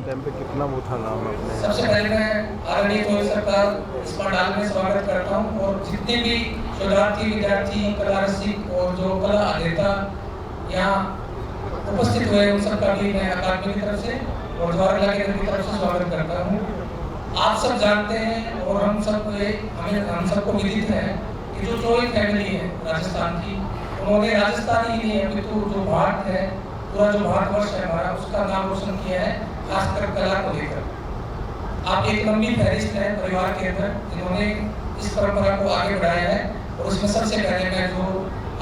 Time पे कितना वो था नाम अपने। सबसे पहले मैं आदरणीय कोयल सरकार इस पंडाल में स्वागत करता हूँ और जितने भी शोधार्थी, विद्यार्थी, कला रसिक और जो कला अध्येता यहाँ उपस्थित हुए उन सबका भी मैं अकादमी की तरफ से और जवाहरलाल नेहरू की तरफ से स्वागत करता हूँ। आप सब जानते हैं और हम सबको विदित है कि जो चोइल फैमिली है राजस्थान की, उन्होंने राजस्थान ही नहीं अपितु जो भारत है, पूरा जो भारतवर्ष है हमारा, उसका नाम रोशन किया है, खासकर कला को लेकर। आप एक लंबी फहरिस्त है परिवार के अंदर जिन्होंने इस परंपरा को आगे बढ़ाया है और उसमें सबसे पहले मैं जो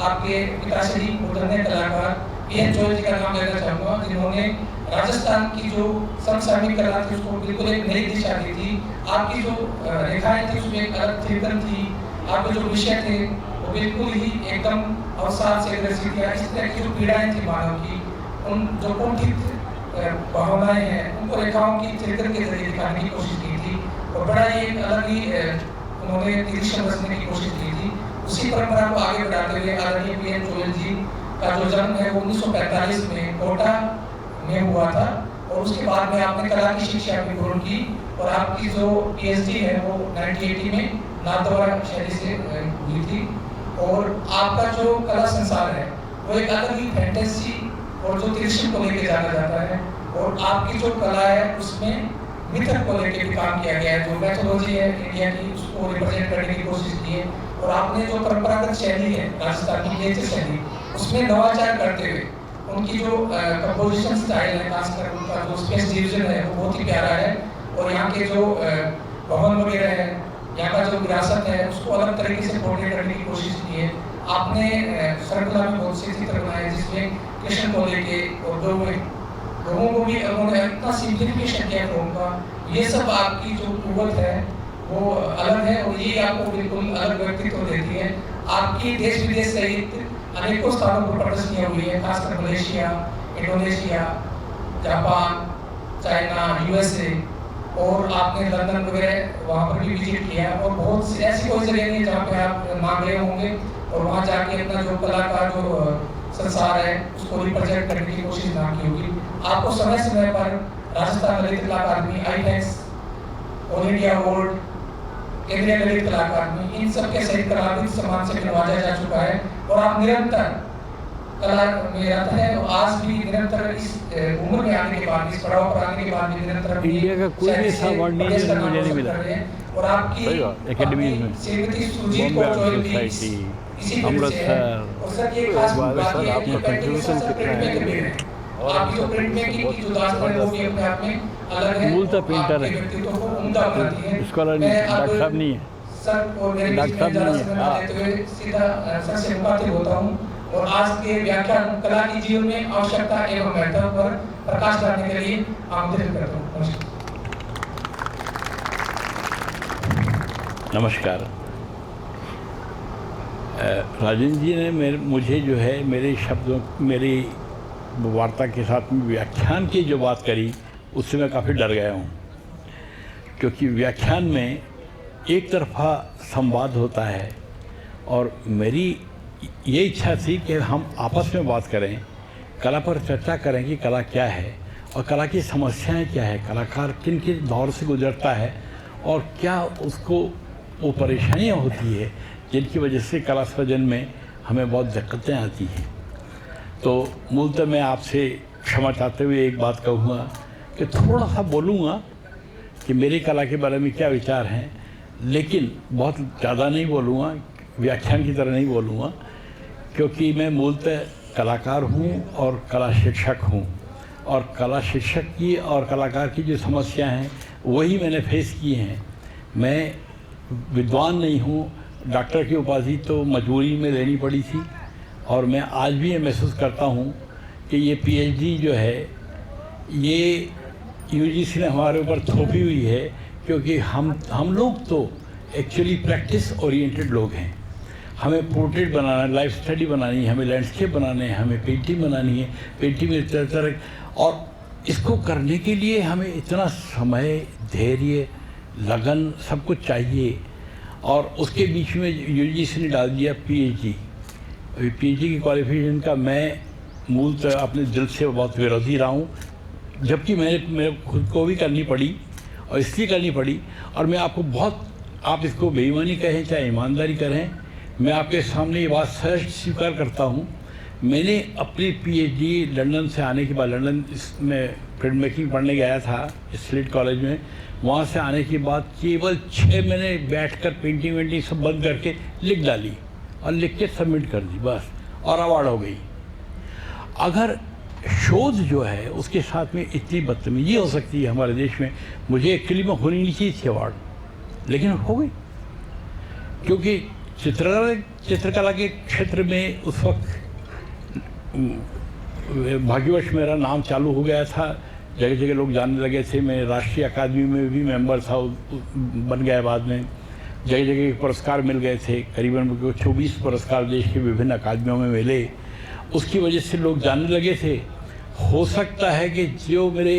आपके पिताश्री उदरणीय कलाकार पीएन चोइल जी का नाम लेना चाहूँगा, जिन्होंने राजस्थान की जो समसामयिक कला थी उसको बिल्कुल एक नई दिशा दी थी। आपकी जो रेखाएं थी उसमें एक अलग चिंतन थी, आपके जो विषय थे वो बिल्कुल ही एकदम अवसाद से ग्रसित किया। इस तरह की जो पीड़ाएं थी मानव की, उन जो कुंठित भावनाएं हैं उनको रेखाओं की चिंतन के जरिए दिखाने की कोशिश की थी और बड़ा ही एक अलग ही उन्होंने तिरछा बसने की कोशिश की थी। उसी परंपरा को आगे बढ़ाते हुए आदरणीय पीएन चोइल जी का जो जन्म है वो 1945 में कोटा में हुआ था और उसके बाद में आपने कला की शिक्षा भी ग्रहण की और आपकी जो पीएचडी है वो 1980 में नाथद्वारा शैली से हुई थी। और आपका जो कला संसार है वो एक अलग ही फैंटेसी और जो तिरछित को लेके जाना जाता है और आपकी जो कला है उसमें मिथक को लेके भी काम किया गया है। जो मैथोलॉजी है इंडिया की उसको रिप्रेजेंट करने की कोशिश की है और आपने जो परंपरागत शैली है राजस्थान की नेचर शैली उसमें नवाचार करते हुए उनकी जो कंपोजिशन स्टाइल है, खासकर उनका जो स्पेस डिवीजन है वो बहुत ही प्यारा है और यहाँ के जो भवन वगैरह है, यहाँ का जो विरासत है उसको अलग तरीके से पोर्ट्रेट करने की कोशिश की है। आपने सर्कला में बहुत से चित्र बनाए जिसमें कृष्ण को लेके और लोगों को भी उन्होंने इतना सिंप्लीफिकेशन किया उनका। ये सब आपकी जो कुवत है वो अलग है और ये आपको बिल्कुल अलग व्यक्तित्व देती है। आपकी देश विदेश सहित अनेकों स्थानों पर प्रदर्शनियाँ हुई है, खासकर Malaysia, Indonesia, Japan, China, USA और आपने लंदन वगैरह वहाँ पर भी विजिट किया और बहुत सी ऐसी कोई जगह नहीं है जहाँ पे आप ना गए होंगे और वहाँ जाके अपना जो कला का जो संसार है उसको रिप्रेजेंट करने की कोशिश ना की होगी। आपको समय समय पर राजस्थान ललित कला अकादमी, आईटेक्स, ऑल इंडिया अवार्ड, केंद्रीय ललित कला अकादमी, इन सब के सहित कलाविद सम्मान से नवाजा जा चुका है और आप निरंतर कला में रहता है और आज भी निरंतर इस उम्र में आने के बाद, इस पड़ाव पर आने के बाद भी निरंतर इंडिया का कोई भी ऐसा अवार्ड नहीं है जो मुझे नहीं मिला और आपकी एकेडमी में, श्रीमती सुजीत कौर चोइल भी इसी अमृतसर और सर ये खास बात है आपका कंट्रीब्यूशन कितना है। और आपकी जो प्रिंट मेकिंग की जो दास्तान है वो भी अपने आप में अलग है, मूलतः पेंटर है, व्यक्तित्व को उम्दा बनाती है। स्कॉलर नहीं, डॉक्टर साहब नहीं है, सर और मेरे डॉक्टर साहब नहीं है। देते हुए सीधा सर से मुखातिब होता हूँ और आज के व्याख्यान कला की जीवन में आवश्यकता एवं महत्व पर प्रकाश डालने के लिए आमंत्रित करता हूँ। नमस्कार। राजेंद्र जी ने मुझे जो है मेरे शब्दों, मेरी वार्ता के साथ में व्याख्यान की जो बात करी उससे मैं काफ़ी डर गया हूँ, क्योंकि व्याख्यान में एक तरफा संवाद होता है और मेरी ये इच्छा थी कि हम आपस में बात करें, कला पर चर्चा करें कि कला क्या है और कला की समस्याएं क्या है, कलाकार किन किन दौर से गुजरता है और क्या उसको वो परेशानियाँ होती है जिनकी वजह से कला सृजन में हमें बहुत दिक्कतें आती हैं। तो मूलतः मैं आपसे क्षमा चाहते हुए एक बात कहूँगा कि थोड़ा सा बोलूँगा कि मेरी कला के बारे में क्या विचार हैं, लेकिन बहुत ज़्यादा नहीं बोलूँगा, व्याख्यान की तरह नहीं बोलूँगा, क्योंकि मैं मूलतः कलाकार हूँ और कला शिक्षक हूँ और कला शिक्षक की और कलाकार की जो समस्या हैं वही मैंने फेस की हैं। मैं विद्वान नहीं हूँ, डॉक्टर की उपाधि तो मजबूरी में लेनी पड़ी थी और मैं आज भी ये महसूस करता हूँ कि ये पीएचडी जो है ये यूजीसी ने हमारे ऊपर थोपी हुई है, क्योंकि हम लोग तो एक्चुअली प्रैक्टिस ओरिएंटेड लोग हैं। हमें पोर्ट्रेट बनाना है, लाइफ स्टडी बनानी है, हमें लैंडस्केप बनाने हैं, हमें पेंटिंग बनानी है, पेंटिंग में तरह तरह, और इसको करने के लिए हमें इतना समय, धैर्य, लगन सब कुछ चाहिए। और उसके बीच में यूजीसी ने डाल दिया पीएचडी। पीएचडी की क्वालिफिकेशन का मैं मूलतः अपने दिल से बहुत विरोधी रहा हूँ। जबकि मेरे खुद को भी करनी पड़ी, और इसलिए करनी पड़ी। और मैं आपको बहुत, आप इसको बेईमानी कहें चाहे ईमानदारी करें, मैं आपके सामने ये बात सहज स्वीकार करता हूँ। मैंने अपनी पीएचडी लंदन से आने के बाद, लंदन में प्रिंट मेकिंग पढ़ने गया था स्लेट कॉलेज में, वहाँ से आने के बाद केवल 6 महीने बैठकर पेंटिंग वेंटिंग सब बंद करके लिख डाली और लिख के सबमिट कर दी बस, और अवार्ड हो गई। अगर शोध जो है उसके साथ में इतनी बदतमीजी हो सकती है हमारे देश में, मुझे एक्चुअली में होनी नहीं चाहिए थी अवार्ड, लेकिन हो गई। क्योंकि चित्रकला के क्षेत्र में उस वक्त भाग्यवश मेरा नाम चालू हो गया था, जगह जगह लोग जानने लगे थे। मैं राष्ट्रीय अकादमी में भी मेंबर था, बन गया बाद में। जगह जगह पुरस्कार मिल गए थे, करीबन 24 पुरस्कार देश के विभिन्न अकादमियों में मिले। उसकी वजह से लोग जानने लगे थे। हो सकता है कि जो मेरे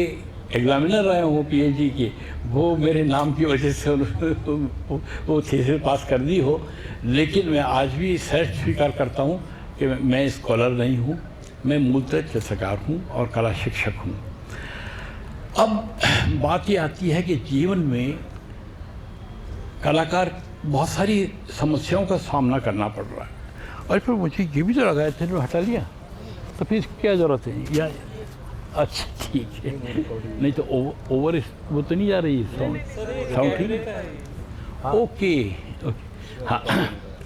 एग्जामिनर रहे हों पीएचडी के, वो मेरे नाम की वजह से वो थीसिस पास कर दी हो, लेकिन मैं आज भी सहज स्वीकार करता हूँ कि मैं स्कॉलर नहीं हूँ, मैं मूलतः चित्रकार हूँ और कला शिक्षक हूँ। अब बात ये आती है कि जीवन में कलाकार बहुत सारी समस्याओं का सामना करना पड़ रहा है। और फिर मुझे ये भी तो लगा था, तो हटा लिया, तो फिर क्या ज़रूरत है या? अच्छा ठीक है, नहीं तो ओवर वो तो नहीं जा रही साउंड ठीक है? ओके ओके, हाँ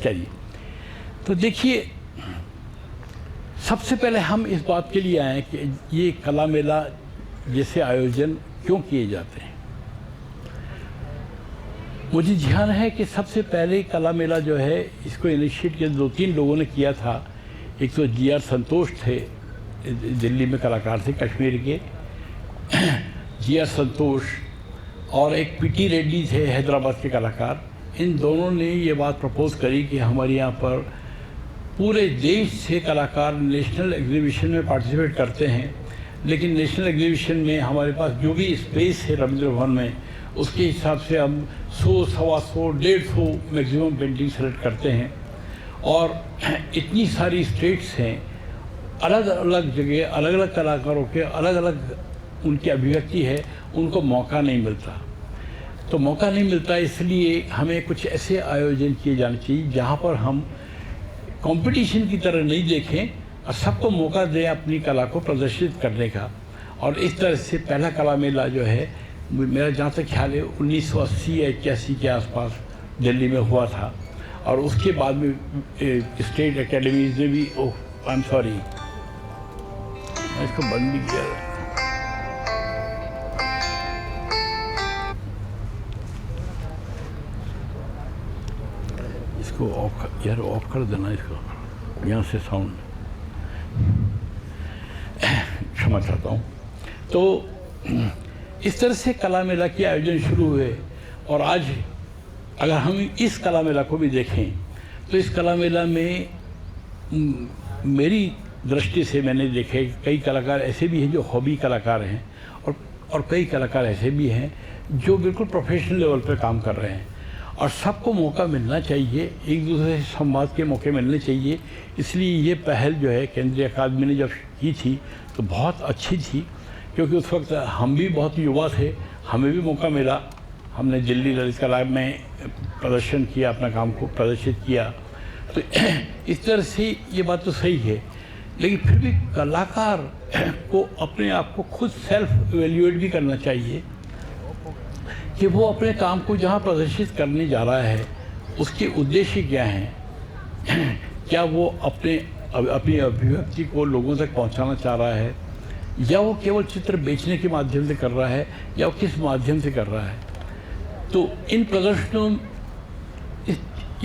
चलिए। तो देखिए, सबसे पहले हम इस बात के लिए आए कि ये कला मेला जैसे आयोजन क्यों किए जाते हैं। मुझे ध्यान है कि सबसे पहले कला मेला जो है, इसको इनिशिएट किया 2-3 लोगों ने किया था। एक तो GR संतोष थे, दिल्ली में कलाकार थे कश्मीर के, GR संतोष, और एक PT रेड्डी थे हैदराबाद के कलाकार। इन दोनों ने ये बात प्रपोज करी कि हमारे यहाँ पर पूरे देश से कलाकार नेशनल एग्जीबिशन में पार्टिसिपेट करते हैं, लेकिन नेशनल एग्जीबिशन में हमारे पास जो भी स्पेस है रविंद्र भवन में, उसके हिसाब से हम 100, 125, 150 मैक्सिमम पेंटिंग सेलेक्ट करते हैं। और इतनी सारी स्टेट्स हैं, अलग अलग जगह अलग अलग कलाकारों के अलग अलग उनकी अभिव्यक्ति है, उनको मौका नहीं मिलता। तो मौका नहीं मिलता, इसलिए हमें कुछ ऐसे आयोजन किए जाने चाहिए जहाँ पर हम कंपटीशन की तरह नहीं देखें और सबको मौका दें अपनी कला को प्रदर्शित करने का। और इस तरह से पहला कला मेला जो है, मेरा जहाँ तक ख्याल है 1980 या 81 के आसपास दिल्ली में हुआ था। और उसके बाद में स्टेट एकेडमीज ने भी, ओह आई एम सॉरी, मैं इसको बंद भी किया। इसको ऑफ कर देना, इसको यहाँ से साउंड, क्षमा चाहता हूँ। तो इस तरह से कला मेला के आयोजन शुरू हुए। और आज अगर हम इस कला मेला को भी देखें तो इस कला मेला में मेरी दृष्टि से मैंने देखे कई कलाकार ऐसे भी हैं जो हॉबी कलाकार हैं, और कई कलाकार ऐसे भी हैं जो बिल्कुल प्रोफेशनल लेवल पे काम कर रहे हैं। और सबको मौका मिलना चाहिए, एक दूसरे से संवाद के मौके मिलने चाहिए। इसलिए ये पहल जो है केंद्रीय अकादमी ने जब की थी तो बहुत अच्छी थी, क्योंकि उस वक्त हम भी बहुत युवा थे, हमें भी मौका मिला। हमने दिल्ली ललित कला में प्रदर्शन किया, अपना काम को प्रदर्शित किया। तो इस तरह से ये बात तो सही है, लेकिन फिर भी कलाकार को अपने आप को खुद सेल्फ इवेल्युएट भी करना चाहिए कि वो अपने काम को जहाँ प्रदर्शित करने जा रहा है उसके उद्देश्य क्या हैं। क्या वो अपनी अभिव्यक्ति को लोगों तक पहुँचाना चाह रहा है, या वो केवल चित्र बेचने के माध्यम से कर रहा है, या वो किस माध्यम से कर रहा है। तो इन प्रदर्शनों,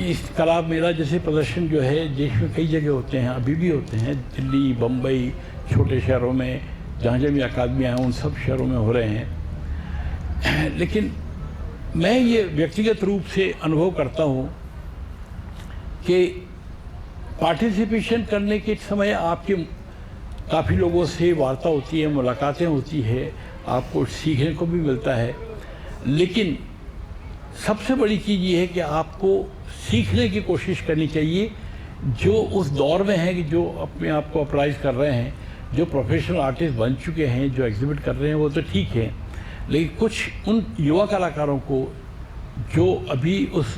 इस कला मेला जैसे प्रदर्शन जो है देश में कई जगह होते हैं, अभी भी होते हैं, दिल्ली, बम्बई, छोटे शहरों में जहाँ जहाँ भी अकादमियाँ हैं उन सब शहरों में हो रहे हैं। लेकिन मैं ये व्यक्तिगत रूप से अनुभव करता हूँ कि पार्टिसिपेशन करने के समय आपके काफ़ी लोगों से वार्ता होती है, मुलाकातें होती है, आपको सीखने को भी मिलता है। लेकिन सबसे बड़ी चीज़ ये है कि आपको सीखने की कोशिश करनी चाहिए जो उस दौर में है कि जो अपने आप को अप्राइज कर रहे हैं, जो प्रोफेशनल आर्टिस्ट बन चुके हैं, जो एग्जिबिट कर रहे हैं, वो तो ठीक है, लेकिन कुछ उन युवा कलाकारों को जो अभी उस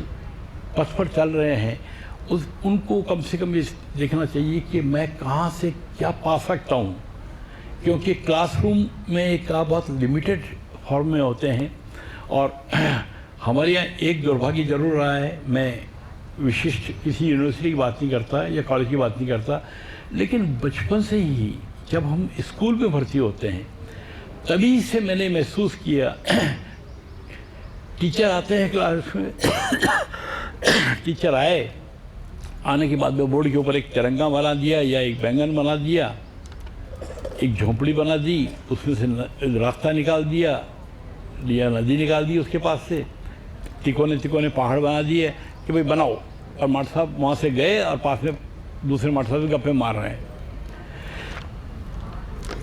पथ पर चल रहे हैं, उनको कम से कम ये देखना चाहिए कि मैं कहाँ से क्या पा सकता हूँ, क्योंकि क्लासरूम में एक बहुत लिमिटेड फॉर्म में होते हैं। और हमारे यहाँ एक दुर्भाग्य जरूर रहा है, मैं विशिष्ट किसी यूनिवर्सिटी की बात नहीं करता या कॉलेज की बात नहीं करता, लेकिन बचपन से ही जब हम स्कूल में भर्ती होते हैं तभी से मैंने महसूस किया टीचर आते हैं क्लास में टीचर आने के बाद में बोर्ड के ऊपर एक तिरंगा बना दिया या एक बैंगन बना दिया, एक झोंपड़ी बना दी, उसमें से रास्ता निकाल दिया या नदी निकाल दी उसके पास से, तिकोने तिकोने पहाड़ बना दिए कि भाई बनाओ, और मास्टर साहब वहाँ से गए और पास में दूसरे मास्टर साहब गप्पे मार रहे हैं।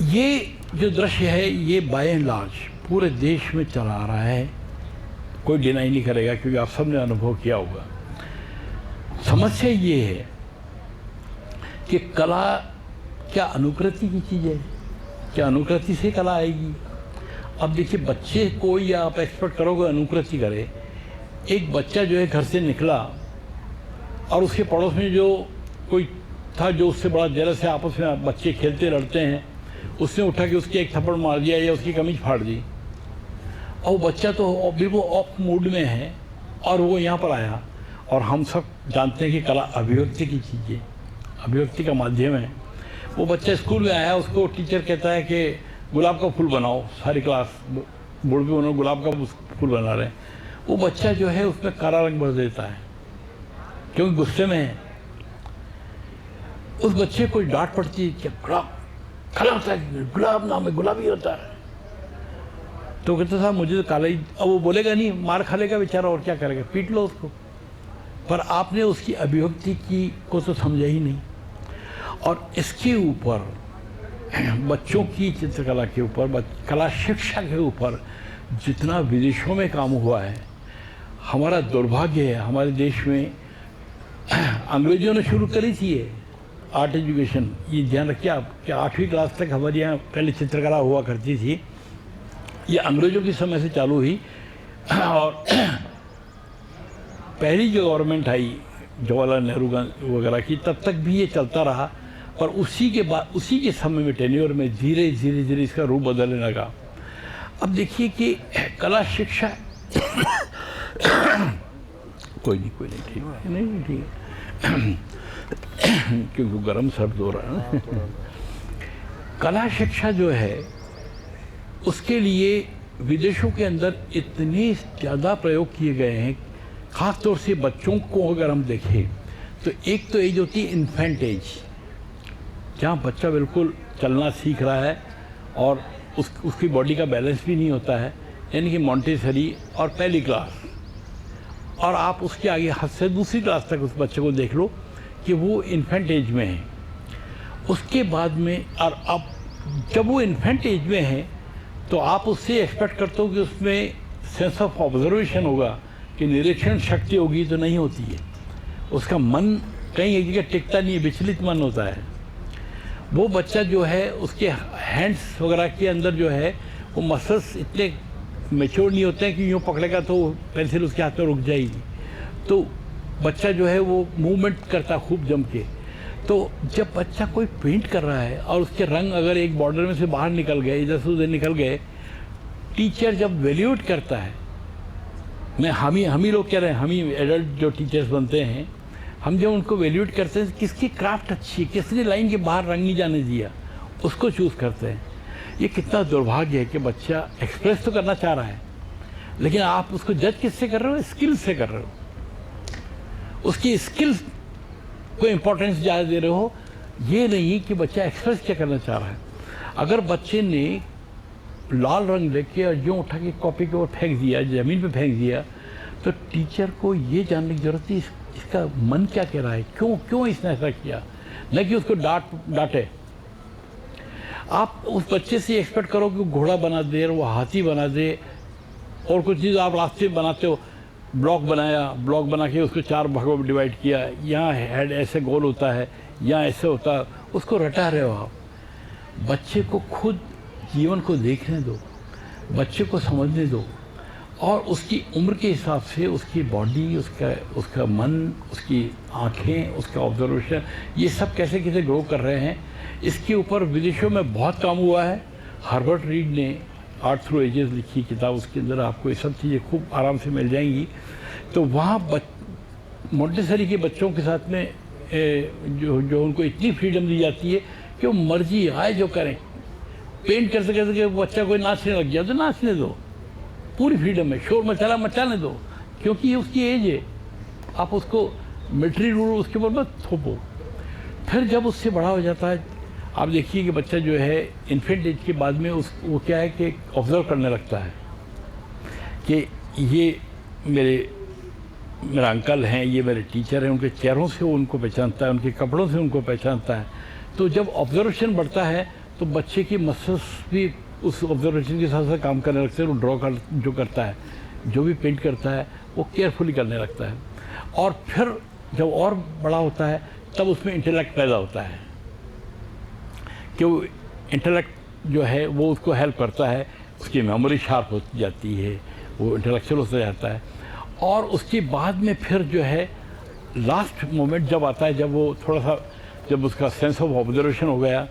ये जो दृश्य है ये बाय एंड लार्ज पूरे देश में चला आ रहा है, कोई डिनाई नहीं करेगा, क्योंकि आप सब ने अनुभव किया होगा। समस्या ये है कि कला क्या अनुकृति की चीज़ है? क्या अनुकृति से कला आएगी? अब देखिए, बच्चे को या आप एक्सपेक्ट करोगे अनुकृति करे। एक बच्चा जो है घर से निकला और उसके पड़ोस में जो कोई था जो उससे बड़ा जेलस है, आपस में बच्चे खेलते लड़ते हैं, उसने उठा के उसकी एक थप्पड़ मार दिया या उसकी कमीज फाड़ दी, और बच्चा तो बिल्कुल ऑफ मूड में है और वो यहाँ पर आया। और हम सब जानते हैं कि कला अभिव्यक्ति की चीज़ है, अभिव्यक्ति का माध्यम है। वो बच्चा स्कूल में आया, उसको टीचर कहता है कि गुलाब का फूल बनाओ, सारी क्लास बोर्ड पे उन्होंने गुलाब का फूल बना रहे हैं। वो बच्चा जो है उसमें काला रंग भर देता है क्योंकि गुस्से में है। उस बच्चे को डांट पड़ती है कि गुलाब काला होता है, गुलाब नाम है, गुलाबी होता है। तो कहते साहब मुझे तो काला ही, अब वो बोलेगा नहीं, मार खा लेगा बेचारा, और क्या करेगा, पीट लो उसको। पर आपने उसकी अभिव्यक्ति की को तो समझा ही नहीं। और इसके ऊपर बच्चों की चित्रकला के ऊपर, कला शिक्षा के ऊपर जितना विदेशों में काम हुआ है, हमारा दुर्भाग्य है हमारे देश में अंग्रेजों ने शुरू करी थी ये आर्ट एजुकेशन। ये ध्यान रखिए आप कि 8वीं क्लास तक हमारे यहाँ पहले चित्रकला हुआ करती थी। ये अंग्रेजों के समय से चालू हुई और पहली जो गवर्नमेंट आई जवाहरलाल नेहरू वगैरह की, तब तक भी ये चलता रहा। पर उसी के बाद, उसी के समय में टेन्योर में धीरे धीरे इसका रूप बदलने लगा। अब देखिए कि कला शिक्षा कोई नहीं ठीक है, नहीं ठीक है क्योंकि गर्म सर्द हो रहा है ना। कला शिक्षा जो है उसके लिए विदेशों के अंदर इतने ज़्यादा प्रयोग किए गए हैं, ख़ास तौर से बच्चों को अगर हम देखें तो एक तो एज होती है इन्फेंट एज, जहाँ बच्चा बिल्कुल चलना सीख रहा है और उसकी बॉडी का बैलेंस भी नहीं होता है, यानी कि मॉन्टेसरी और पहली क्लास। और आप उसके आगे हद से दूसरी क्लास तक उस बच्चे को देख लो कि वो इन्फेंट एज में है। उसके बाद में, और अब जब वो इन्फेंट एज में है तो आप उससे एक्सपेक्ट करते हो कि उसमें सेंस ऑफ ऑब्जर्वेशन होगा, कि निरीक्षण शक्ति होगी, तो नहीं होती है। उसका मन कहीं एक जगह टिकता नहीं है, विचलित मन होता है। वो बच्चा जो है उसके हैंड्स वगैरह के अंदर जो है वो मसल्स इतने मैच्योर नहीं होते हैं कि यूँ पकड़ेगा तो पेंसिल उसके हाथ में रुक जाएगी। तो बच्चा जो है वो मूवमेंट करता खूब जम के। तो जब बच्चा कोई पेंट कर रहा है और उसके रंग अगर एक बॉर्डर में से बाहर निकल गए, इधर से उधर निकल गए, टीचर जब वैल्यूएट करता है, मैं हम ही लोग कह रहे हैं, हम ही एडल्ट जो टीचर्स बनते हैं, हम जब उनको वैल्यूएट करते हैं किसकी क्राफ्ट अच्छी, किसने लाइन के बाहर रंग नहीं जाने दिया, उसको चूज़ करते हैं। ये कितना दुर्भाग्य है कि बच्चा एक्सप्रेस तो करना चाह रहा है, लेकिन आप उसको जज किससे कर रहे हो? स्किल से कर रहे हो। उसकी स्किल्स को इम्पोर्टेंस ज़्यादा दे रहे हो, ये नहीं कि बच्चा एक्सप्रेस क्या करना चाह रहा है। अगर बच्चे ने लाल रंग लेके और यूँ उठा के कॉपी के ऊपर फेंक दिया, ज़मीन पे फेंक दिया, तो टीचर को ये जानने की जरूरत है इसका मन क्या कह रहा है, क्यों इसने ऐसा किया, न कि उसको डांटे। आप उस बच्चे से एक्सपेक्ट करो कि वो घोड़ा बना दे, वो हाथी बना दे, और कुछ चीज़ आप रास्ते बनाते हो, ब्लॉक बना के उसको 4 भागों में डिवाइड किया, यहाँ हेड ऐसे गोल होता है, यहाँ ऐसे होता है, उसको रटा रहे हो आप। बच्चे को खुद जीवन को देखने दो, बच्चे को समझने दो, और उसकी उम्र के हिसाब से उसकी बॉडी, उसका मन, उसकी आँखें, उसका ऑब्जर्वेशन, ये सब कैसे कैसे ग्रो कर रहे हैं, इसके ऊपर विदेशों में बहुत काम हुआ है। हार्बर्ट रीड ने आर्ट थ्रू एजेस लिखी किताब, उसके अंदर आपको ये सब चीज़ें खूब आराम से मिल जाएंगी। तो वहाँ मोंटेसरी के बच्चों के साथ में जो उनको इतनी फ्रीडम दी जाती है कि वो मर्जी आए जो करें। पेंट करते करते बच्चा कोई नाचने लग गया तो नाचने दो, पूरी फ्रीडम है। शोर मचाने दो, क्योंकि ये उसकी एज है। आप उसको मिलिट्री रूल उसके ऊपर मत थोपो। फिर जब उससे बड़ा हो जाता है, आप देखिए कि बच्चा जो है इन्फेंट एज के बाद में वो क्या है कि ऑब्जर्व करने लगता है कि ये मेरा अंकल हैं, ये मेरे टीचर हैं, उनके चेहरों से वो उनको पहचानता है, उनके कपड़ों से उनको पहचानता है। तो जब ऑब्जर्वेशन बढ़ता है तो बच्चे की मसल्स भी उस ऑब्जर्वेशन के साथ साथ काम करने लगते हैं। वो जो करता है, जो भी पेंट करता है, वो केयरफुली करने लगता है। और फिर जब और बड़ा होता है तब उसमें इंटेलेक्ट पैदा होता है कि वो इंटेलेक्ट जो है वो उसको हेल्प करता है, उसकी मेमोरी शार्प हो जाती है, वो इंटेलेक्चुअल होता जाता है। और उसके बाद में फिर जो है लास्ट मोमेंट जब आता है, जब वो थोड़ा सा, जब उसका सेंस ऑफ ऑब्जर्वेशन हो गया,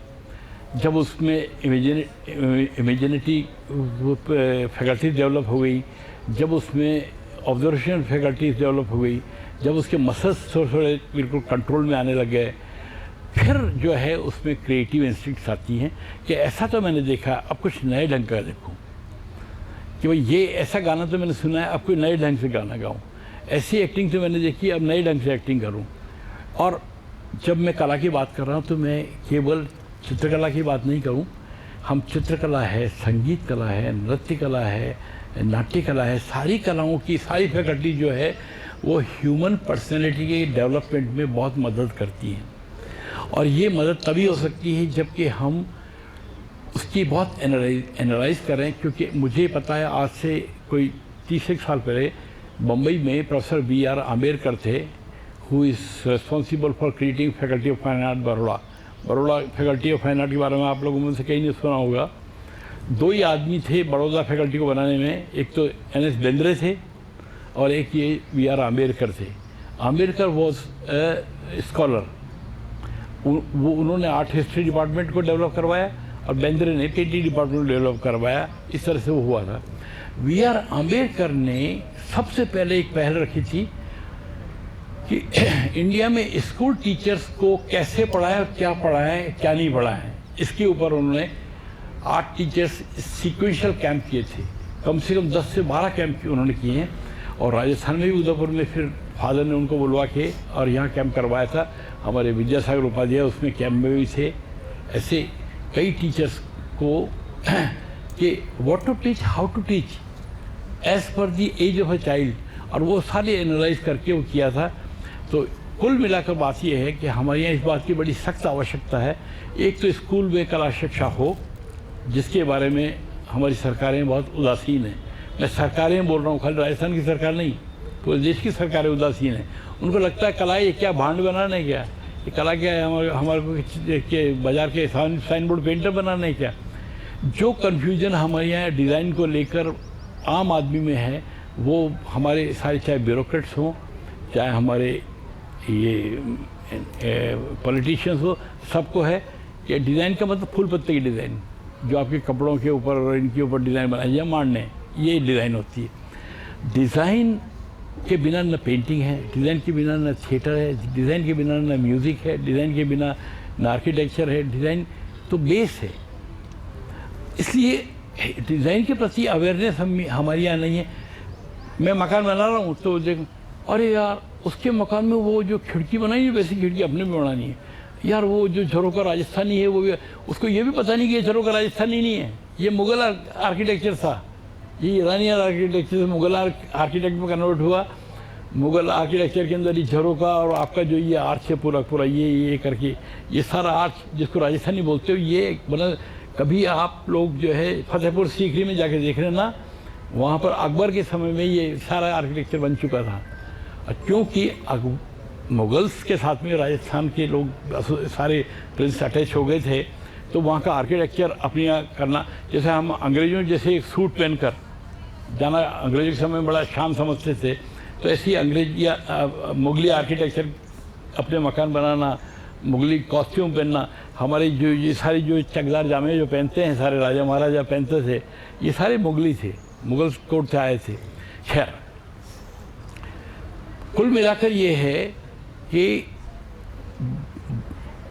जब उसमें इमेजिनिटी फैकल्टीज डेवलप हो गई, जब उसमें ऑब्जर्वेशन फैकल्टीज डेवलप हो गई, जब उसके मसल्स थोड़े थोड़े बिल्कुल कंट्रोल में आने लग गए, फिर जो है उसमें क्रिएटिव इंस्टिंक्ट्स आती हैं कि ऐसा तो मैंने देखा, अब कुछ नए ढंग का देखूं कि भाई ये ऐसा गाना तो मैंने सुना है, अब कोई नए ढंग से गाना गाऊं, ऐसी एक्टिंग तो मैंने देखी, अब नए ढंग से एक्टिंग करूं। और जब मैं कला की बात कर रहा हूं तो मैं केवल चित्रकला की बात नहीं करूं। हम चित्रकला है, संगीत कला है, नृत्य कला है, नाट्य कला है, सारी कलाओं की सारी फैकल्टी जो है वो ह्यूमन पर्सनैलिटी के डेवलपमेंट में बहुत मदद करती हैं। और ये मदद तभी हो सकती है जबकि हम उसकी बहुत एनालाइज करें। क्योंकि मुझे पता है, आज से कोई 30 साल पहले बम्बई में प्रोफेसर B.R. आम्बेडकर थे, who is responsible for creating faculty of fine art Baroda faculty of fine art के बारे में आप लोगों में से कहीं नहीं सुना होगा। 2 ही आदमी थे बड़ौदा फैकल्टी को बनाने में, एक तो N.S. बेंद्रे थे और एक ये B.R. आम्बेडकर थे। आम्बेडकर वॉज स्कॉलर, उन्होंने आर्ट हिस्ट्री डिपार्टमेंट को डेवलप करवाया और बेंद्रे ने पेंटिंग डिपार्टमेंट को डेवलप करवाया। इस तरह से वो हुआ था। B.R. आम्बेडकर ने सबसे पहले एक पहल रखी थी कि इंडिया में स्कूल टीचर्स को कैसे पढ़ाएं, क्या नहीं पढ़ाएं, इसके ऊपर उन्होंने 8 टीचर्स सीक्वेंशियल कैंप किए थे। कम से कम 10 से 12 कैंप उन्होंने किए हैं। और राजस्थान में भी उदयपुर में फिर फादर ने उनको बुलवा के और यहाँ कैंप करवाया था। हमारे विद्यासागर उपाध्याय उसमें कैंप में भी थे। ऐसे कई टीचर्स को कि what to teach, how to teach age पर the age of a child, और वो सारे एनालाइज करके वो किया था। तो कुल मिलाकर बात यह है कि हमारे यहाँ इस बात की बड़ी सख्त आवश्यकता है। एक तो स्कूल में कला शिक्षा हो, जिसके बारे में हमारी सरकारें बहुत उदासीन हैं। मैं सरकारें बोल रहा हूँ, खाली राजस्थान की सरकार नहीं, पूरे देश की सरकारें उदासीन हैं। उनको लगता है कला ये क्या भांड बनाना है, क्या ये कला क्या है, हमारे को बाजार के साइन बोर्ड पेंटर बनाना है क्या। जो कन्फ्यूजन हमारे यहाँ डिज़ाइन को लेकर आम आदमी में है, वो हमारे सारे, चाहे ब्यूरोक्रेट्स हों, चाहे हमारे ये पॉलिटिशियंस हो, सबको है कि डिज़ाइन का मतलब फूल पत्ते की डिज़ाइन, जो आपके कपड़ों के ऊपर और इनके ऊपर डिज़ाइन बनाई या मारने, ये डिज़ाइन होती है। डिज़ाइन के बिना न पेंटिंग है, डिज़ाइन के बिना न थिएटर है, डिज़ाइन के बिना न म्यूज़िक है, डिज़ाइन के बिना न आर्किटेक्चर है। डिज़ाइन तो बेस है। इसलिए डिज़ाइन के प्रति अवेयरनेस हमारे यहाँ नहीं है। मैं मकान बना रहा हूँ तो देख, अरे यार उसके मकान में वो जो खिड़की बनाई है वैसी खिड़की अपने भी बनानी है। यार वो जो झरोका राजस्थानी है, वो भी, उसको ये भी पता नहीं कि ये झरोका राजस्थानी नहीं है, ये मुग़ल आर्किटेक्चर था, ये ईरानी आर्किटेक्चर से मुग़ल आर्किटेक्ट में कन्वर्ट हुआ। मुग़ल आर्किटेक्चर के अंदर ये झरोका और आपका जो ये आर्च है पूरा ये करके, ये सारा आर्च जिसको राजस्थानी बोलते हो, ये बना। कभी आप लोग जो है फतेहपुर सीकरी में जाके देख रहे ना, वहाँ पर अकबर के समय में ये सारा आर्किटेक्चर बन चुका था। क्योंकि मुग़ल्स के साथ में राजस्थान के लोग सारे प्रिंस अटैच हो गए थे, तो वहाँ का आर्किटेक्चर अपने यहाँ करना, जैसे हम अंग्रेजों जैसे एक सूट पहनकर जाना अंग्रेजों के समय में बड़ा शान समझते थे, तो ऐसी अंग्रेजी या मुगली आर्किटेक्चर अपने मकान बनाना, मुगली कॉस्ट्यूम पहनना, हमारी जो ये सारी जो चकदार जामे जो पहनते हैं सारे राजा महाराजा पहनते थे, ये सारे मुगली थे, मुगल कोर्ट से आए थे। खैर, कुल मिलाकर ये है कि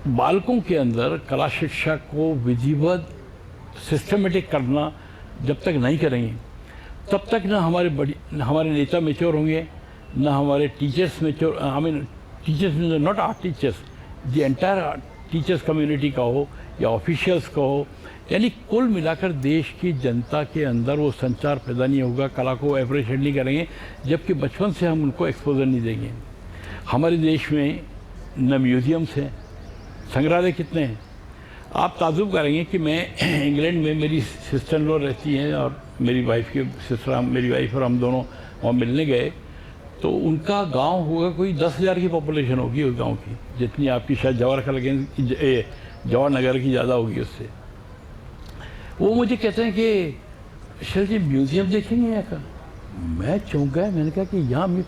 बालकों के अंदर कला शिक्षा को विधिवत सिस्टमेटिक करना जब तक नहीं करेंगे तब तक ना हमारे नेता मैच्योर होंगे, ना हमारे teachers mature, I mean teachers not art teachers, the entire teachers community का हो या ऑफिशियल्स का हो, यानी कुल मिलाकर देश की जनता के अंदर वो संचार पैदा नहीं होगा, कला को अप्रिशिएट नहीं करेंगे जबकि बचपन से हम उनको एक्सपोजर नहीं देंगे। हमारे देश में न म्यूज़ियम्स हैं, संग्रहालय कितने हैं। आप ताजुब करेंगे कि मैं इंग्लैंड में, मेरी सिस्टर इन लॉ रहती हैं और मेरी वाइफ की सिस्टर, मेरी वाइफ और हम दोनों वहाँ मिलने गए, तो उनका गांव होगा कोई 10,000 की पॉपुलेशन होगी उस गांव की, जितनी आपकी शायद जवाहर नगर की ज़्यादा होगी उससे। वो मुझे कहते हैं कि शर जी म्यूज़ियम देखेंगे यहाँ का। मैं चौंक गया, मैंने कहा कि यहाँ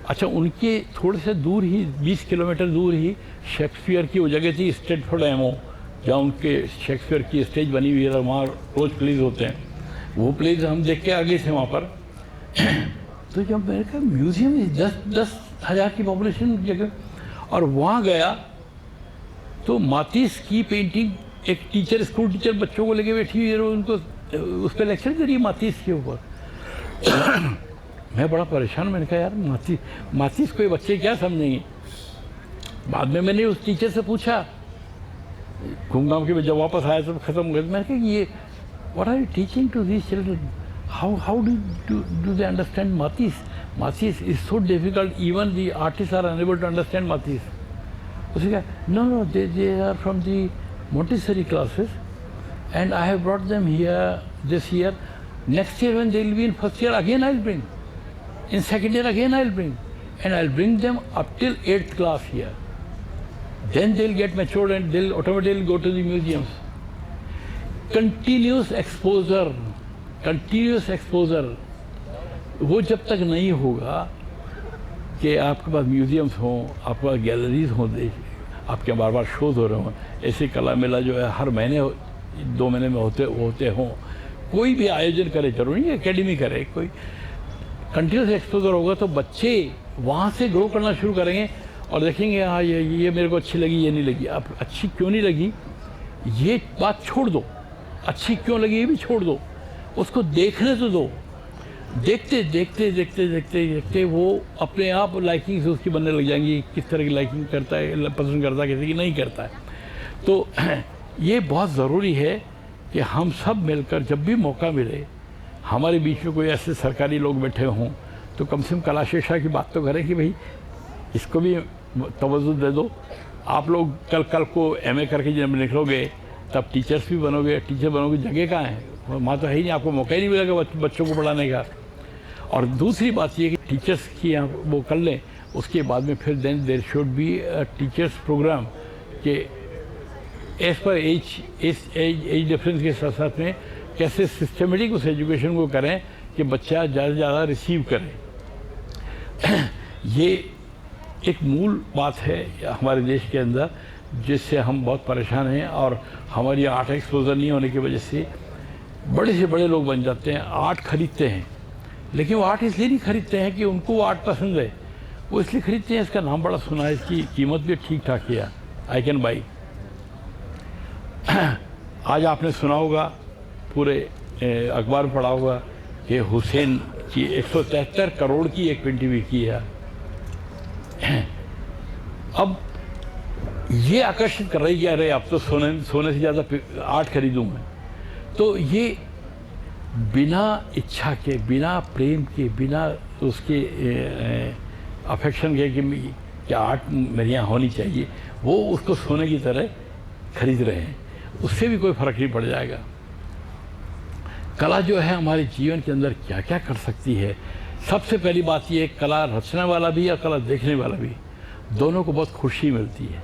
अच्छा, उनके थोड़े से दूर ही 20 किलोमीटर दूर ही शेक्सपियर की वो जगह थी, स्ट्रेटफोर्ड एमओ, जहाँ उनके शेक्सपियर की स्टेज बनी हुई है, वहाँ रोज़ प्लेज होते हैं, वो प्लेज हम देख के आ गए थे वहाँ पर। तो जब मैंने कहा म्यूज़ियम 10,000 की पॉपुलेशन जगह, और वहाँ गया तो मातिस की पेंटिंग, एक टीचर, स्कूल टीचर बच्चों को लेके बैठी हुई है, उनको उस पर लेक्चर दे रही है मातिस के ऊपर। मैं बड़ा परेशान, मैंने कहा यार मातिस को ये बच्चे क्या समझेंगे। बाद में मैंने उस टीचर से पूछा, घूम घाम के जब वापस आया तो ख़त्म हो गया। मैंने कहा ये what are you teaching to these children, how do they understand maths, maths is so difficult, even the artist are unable to understand maths. उसने कहा no they are from the Montessori classes and I have brought them here this year. Next year when they will be in first year again I'll bring. In second year again I'll bring. And I'll bring them up till 8th class here. Then they'll get matured and they'll automatically go to the museums. Continuous exposure, वो जब तक नहीं होगा कि आपके पास museums हों, आपके पास galleries हों, आपके बार बार शोज हो रहे हों, ऐसे कला मेला जो है हर महीने 2 महीने में होते हों, कोई भी आयोजन करे, जरूरी नहीं एकेडमी करे, कोई कंटिन्यूस एक्सपोजर होगा तो बच्चे वहाँ से ग्रो करना शुरू करेंगे और देखेंगे हाँ ये मेरे को अच्छी लगी, ये नहीं लगी। अब अच्छी क्यों नहीं लगी ये बात छोड़ दो, अच्छी क्यों लगी ये भी छोड़ दो, उसको देखने तो दो। देखते देखते देखते देखते देखते वो अपने आप लाइकिंग से उसकी बनने लग जाएंगी, किस तरह की लाइकिंग करता है, पसंद करता है, किसी की नहीं करता है। तो ये बहुत ज़रूरी है कि हम सब मिलकर जब भी मौका मिले, हमारे बीच में कोई ऐसे सरकारी लोग बैठे हों तो कम से कम कला शिक्षा की बात तो करें कि भाई इसको भी तवज्जो दे दो। आप लोग कल को MA करके जब निकलोगे तब टीचर्स भी बनोगे, टीचर बनोगे, जगह कहाँ है, वहाँ तो है ही नहीं, आपको मौका ही नहीं मिलेगा बच्चों को पढ़ाने का। और दूसरी बात ये कि टीचर्स की यहाँ वो कर लें, उसके बाद में फिर then there should be a teachers program के एज पर एज डिफरेंस के साथ साथ में कैसे सिस्टमेटिक उस एजुकेशन को करें कि बच्चा ज़्यादा से ज़्यादा रिसीव करे। ये एक मूल बात है हमारे देश के अंदर जिससे हम बहुत परेशान हैं, और हमारी आर्ट एक्सपोजर नहीं होने की वजह से बड़े से बड़े लोग बन जाते हैं, आर्ट खरीदते हैं, लेकिन वो आर्ट इसलिए नहीं खरीदते हैं कि उनको वो आर्ट पसंद है, वो इसलिए खरीदते हैं इसका नाम बड़ा सुना है, इसकी कीमत भी ठीक ठाक है, आई कैन बाई। आज आपने सुना होगा, पूरे अखबार पढ़ा होगा कि हुसैन की 173 करोड़ की एक पेंटिंग बिकी है। अब ये आकर्षित कर रही है, अरे अब तो सोने से ज़्यादा आर्ट खरीदूँ मैं। तो ये बिना इच्छा के, बिना प्रेम के, बिना उसके अफेक्शन के कि आर्ट मेरे यहाँ होनी चाहिए, वो उसको सोने की तरह खरीद रहे हैं, उससे भी कोई फर्क नहीं पड़ जाएगा। कला जो है हमारे जीवन के अंदर क्या क्या कर सकती है। सबसे पहली बात ये, कला रचने वाला भी और कला देखने वाला भी, दोनों को बहुत खुशी मिलती है।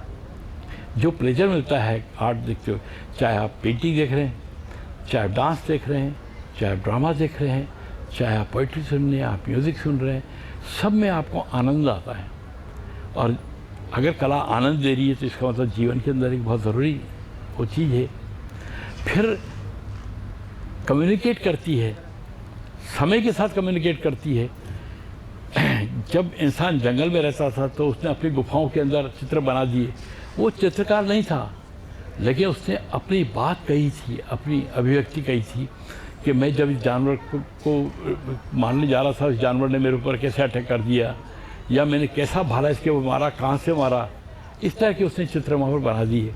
जो प्लेजर मिलता है आर्ट देखते हो, चाहे आप पेंटिंग देख रहे हैं, चाहे आप डांस देख रहे हैं, चाहे आप ड्रामा देख रहे हैं, चाहे आप पोइट्री सुन रहे हैं, आप म्यूज़िक सुन रहे हैं, सब में आपको आनंद आता है। और अगर कला आनंद दे रही है तो इसका मतलब जीवन के अंदर एक बहुत ज़रूरी वो चीज़ है। फिर कम्युनिकेट करती है, समय के साथ कम्युनिकेट करती है। जब इंसान जंगल में रहता था तो उसने अपनी गुफाओं के अंदर चित्र बना दिए। वो चित्रकार नहीं था, लेकिन उसने अपनी बात कही थी, अपनी अभिव्यक्ति कही थी कि मैं जब इस जानवर को मारने जा रहा था, इस जानवर ने मेरे ऊपर कैसे अटैक कर दिया, या मैंने कैसा भाला इसके वो मारा, कहाँ से मारा, इस तरह के उसने चित्र वहाँ पर बना दिए।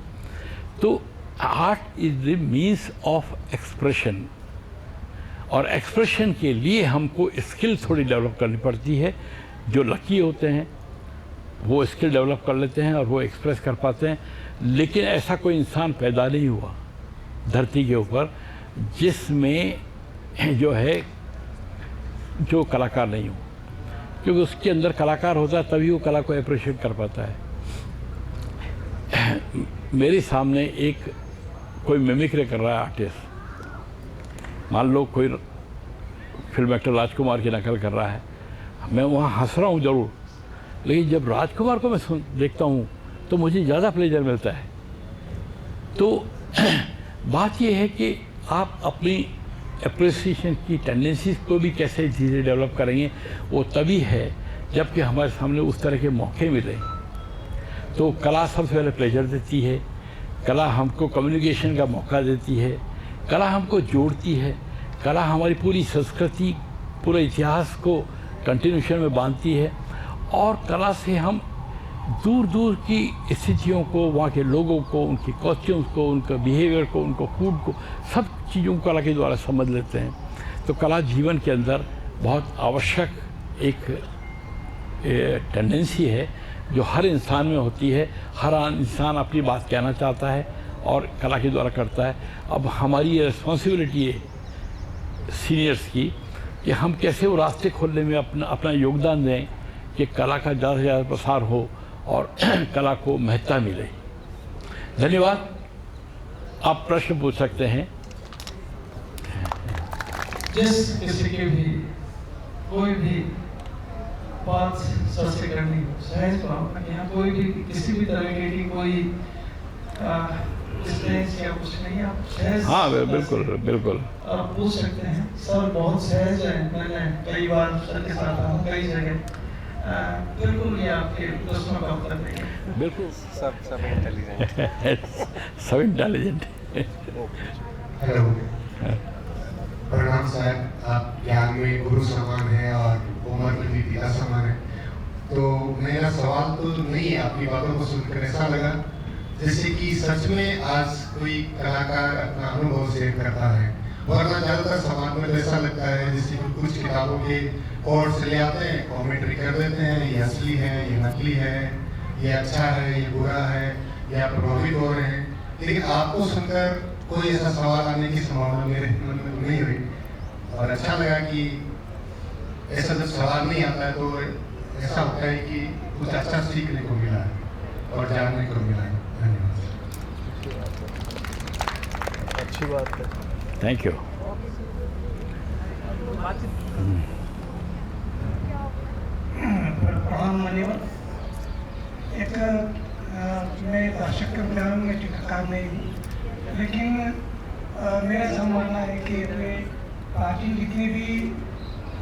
तो art is the means of expression, और एक्सप्रेशन के लिए हमको स्किल थोड़ी डेवलप करनी पड़ती है। जो लकी होते हैं वो स्किल डेवलप कर लेते हैं और वो एक्सप्रेस कर पाते हैं। लेकिन ऐसा कोई इंसान पैदा नहीं हुआ धरती के ऊपर जिसमें जो है जो कलाकार नहीं हो, क्योंकि उसके अंदर कलाकार होता है तभी वो कला को अप्रिशिएट कर पाता है। मेरे सामने एक कोई मिमिक्री कर रहा है आर्टिस्ट, मान लो कोई फिल्म एक्टर राजकुमार की नकल कर रहा है, मैं वहाँ हंस रहा हूँ ज़रूर, लेकिन जब राजकुमार को मैं देखता हूँ तो मुझे ज़्यादा प्लेजर मिलता है। तो बात यह है कि आप अपनी एप्रिसिएशन की टेंडेंसीज को भी कैसे धीरे डेवलप करेंगे, वो तभी है जबकि हमारे सामने उस तरह के मौके मिले। तो कला सबसे पहले प्लेजर देती है, कला हमको कम्युनिकेशन का मौका देती है, कला हमको जोड़ती है, कला हमारी पूरी संस्कृति, पूरे इतिहास को कंटिन्यूशन में बांधती है, और कला से हम दूर दूर की स्थितियों को, वहाँ के लोगों को, उनके कॉस्ट्यूम्स को, उनका बिहेवियर को, उनको फूड को, सब चीज़ों को कला के द्वारा समझ लेते हैं। तो कला जीवन के अंदर बहुत आवश्यक एक टेंडेंसी है जो हर इंसान में होती है। हर इंसान अपनी बात कहना चाहता है और कला के द्वारा करता है। अब हमारी ये रिस्पॉन्सिबिलिटी है सीनियर्स की कि हम कैसे वो रास्ते खोलने में अपना योगदान दें कि कला का ज़्यादा से ज़्यादा प्रसार हो और कला को महत्ता मिले। धन्यवाद। आप प्रश्न पूछ सकते हैं। जिस किसी की भी कोई भी बात सर से करनी हो, सहज भाव, यहाँ कोई भी किसी भी तरह की कोई स्टेज या कुछ नहीं, आप सहज, हाँ बिल्कुल बिल्कुल आप पूछ सकते हैं। सर बहुत सहज है, मैंने कई बार सर के साथ आऊँ कई जगह, बिल्कुल ये आपके प्रश्नों का उत्तर देंगे। बिल्कुल सब इंटेलिजेंट सब इंटेलिजेंट। हेलो, प्रणाम साहब। आप ज्ञान में गुरु समान हैं और उम्र में भी पिता समान है। तो मेरा सवाल तो नहीं है, आपकी बातों को सुनकर ऐसा लगा जैसे कि सच में आज कोई कलाकार अपना अनुभव शेयर करता है, वरना ज़्यादातर समाज में ऐसा लगता है जैसे कि कुछ किताबों के कोर्स ले आते हैं, कॉमेंट्री कर देते हैं, ये असली है, ये नकली है, ये अच्छा है, ये बुरा है, या प्रभावित हो रहे हैं। लेकिन आपको सुनकर कोई ऐसा सवाल आने की संभावना मेरे मन में नहीं हुई, और अच्छा लगा कि ऐसा जब सवाल नहीं आता है तो ऐसा होता है कि कुछ अच्छा सीखने को मिला है और जानने को मिला है। धन्यवाद। अच्छी बात है। Thank you. प्रणाम मान्यवर। एक मैं दर्शक के प्लान में टीकाकार नहीं हूँ, लेकिन मेरा ऐसा मानना है कि अपने पार्टी जितनी भी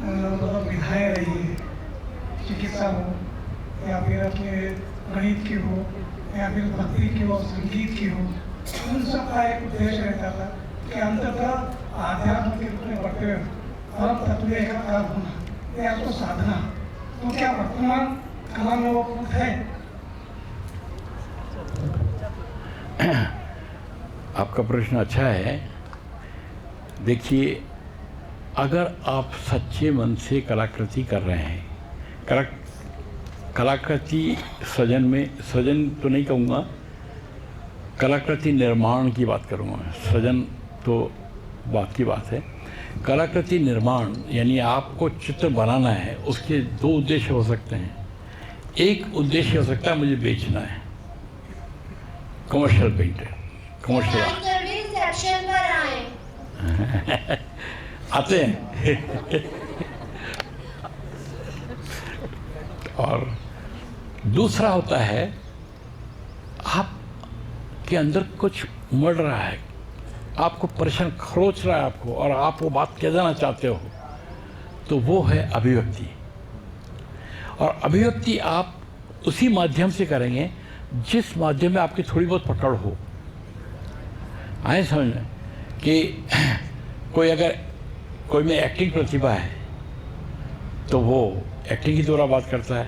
मतलब विधाएँ रही है, चिकित्सा हो या फिर अपने गणित की हो या फिर भक्ति की हो, संगीत की हो, उन सब का एक उद्देश्य रहता था कि अंततः आध्यात्म के रूप में बढ़ते हुए परम तत्व एकाकार होना या तो साधना। तो क्या वर्तमान कला में वो पूत है? आपका प्रश्न अच्छा है। देखिए, अगर आप सच्चे मन से कलाकृति कर रहे हैं, कलाकृति सृजन में, सृजन तो नहीं कहूँगा, कलाकृति निर्माण की बात करूँगा मैं, सृजन तो बात की बात है। कलाकृति निर्माण यानी आपको चित्र बनाना है, उसके दो उद्देश्य हो सकते हैं। एक उद्देश्य हो सकता है मुझे बेचना है, कमर्शियल पेंटर, कमर्शियल रिसेप्शन पर आए। आते हैं। और दूसरा होता है आप के अंदर कुछ उमड़ रहा है, आपको परेशान खरोच रहा है आपको, और आप वो बात कह देना चाहते हो, तो वो है अभिव्यक्ति। और अभिव्यक्ति आप उसी माध्यम से करेंगे जिस माध्यम में आपकी थोड़ी बहुत पकड़ हो। आए समझ में कि कोई में एक्टिंग प्रतिभा है तो वो एक्टिंग की द्वारा बात करता है।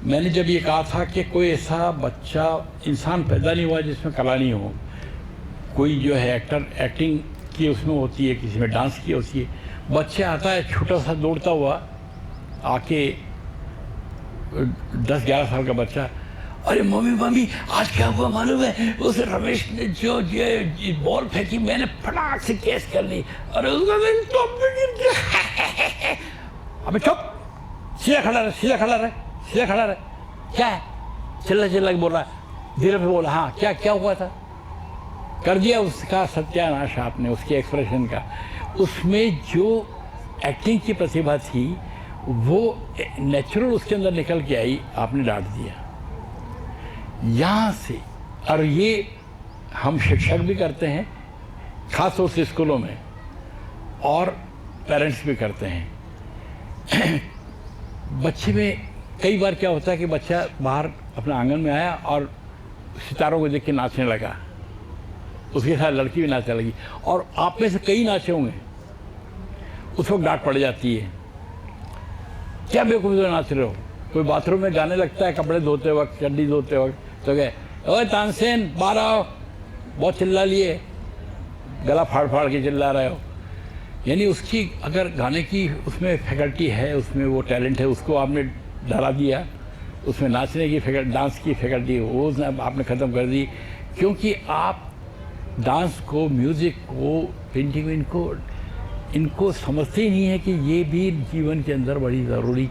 मैंने जब ये कहा था कि कोई ऐसा बच्चा इंसान पैदा नहीं हुआ जिसमें कला नहीं हो, कोई जो है एक्टिंग की उसमें होती है, किसी में डांस की होती है। बच्चा आता है छोटा सा दौड़ता हुआ आके, 10-11 साल का बच्चा, अरे मम्मी आज क्या हुआ मालूम है, उस रमेश ने जो बॉल फेंकी मैंने फटाक से कैच कर ली, अरे उसका दिन टॉप पे गिर गया। अबे चुप, सीधा खड़ा रहे, क्या है, चिल्ला के बोल रहा है, धीरे पे बोला, हाँ क्या हुआ था, कर दिया उसका सत्यानाश आपने, उसके एक्सप्रेशन का। उसमें जो एक्टिंग की प्रतिभा थी वो नेचुरल उसके अंदर निकल के आई, आपने डांट दिया यहाँ से। और ये हम शिक्षक भी करते हैं, खास तौर से स्कूलों में, और पेरेंट्स भी करते हैं। बच्चे में कई बार क्या होता है कि बच्चा बाहर अपने आंगन में आया और सितारों को देख के नाचने लगा, उसके साथ लड़की भी नाचने लगी, और आप में से कई नाचे होंगे, उस वक्त डांट पड़ जाती है, क्या बेवकूफ़ी से नाच रहे हो। कोई बाथरूम में गाने लगता है कपड़े धोते वक्त, चड्डी धोते वक्त, तो कहे ओए तानसेन बाहर आओ, बहुत चिल्ला लिए, गला फाड़ के चिल्ला रहे हो। यानी उसकी अगर गाने की उसमें फैकल्टी है, उसमें वो टैलेंट है, उसको आपने डरा दिया, उसमें नाचने की फैकल्टी, डांस की फैकल्टी वो आपने ख़त्म कर दी, क्योंकि आप डांस को, म्यूज़िक को, पेंटिंग इनको समझते ही नहीं है कि ये भी जीवन के अंदर बड़ी ज़रूरी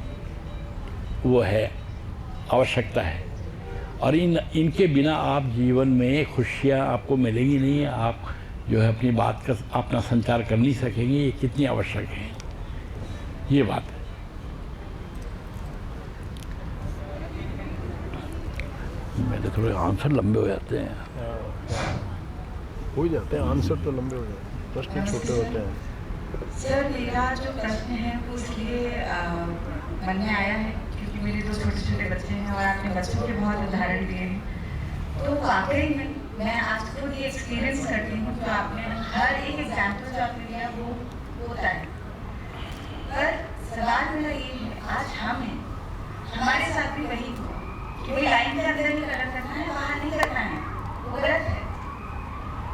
वो है, आवश्यकता है। और इनके बिना आप जीवन में खुशियाँ आपको मिलेंगी नहीं, आप जो है अपनी बात का अपना संचार कर नहीं सकेंगे। ये कितनी आवश्यक है, ये बात है। मेरे थोड़े आंसर लंबे हो जाते हैं, हो जाते हैं आंसर तो लंबे हो जाते हैं, प्रश्न छोटे होते हैं। सर मेरा जो प्रश्न है वो इसलिए मन में आया है क्योंकि मेरे 2 छोटे बच्चे हैं और आपने बच्चों के बहुत उदाहरण दिए हैं, तो वाकई में मैं आज खुद ये एक्सपीरियंस करती हूँ जो आपने हर एक एग्जाम्पल जो आपने दिया वो होता है। पर सवाल मेरा ये है, आज हम हैं, हमारे साथ भी वही हुआ कि वही लाइन के अंदर ही कलर करना है, बाहर नहीं करना है, वो गलत है।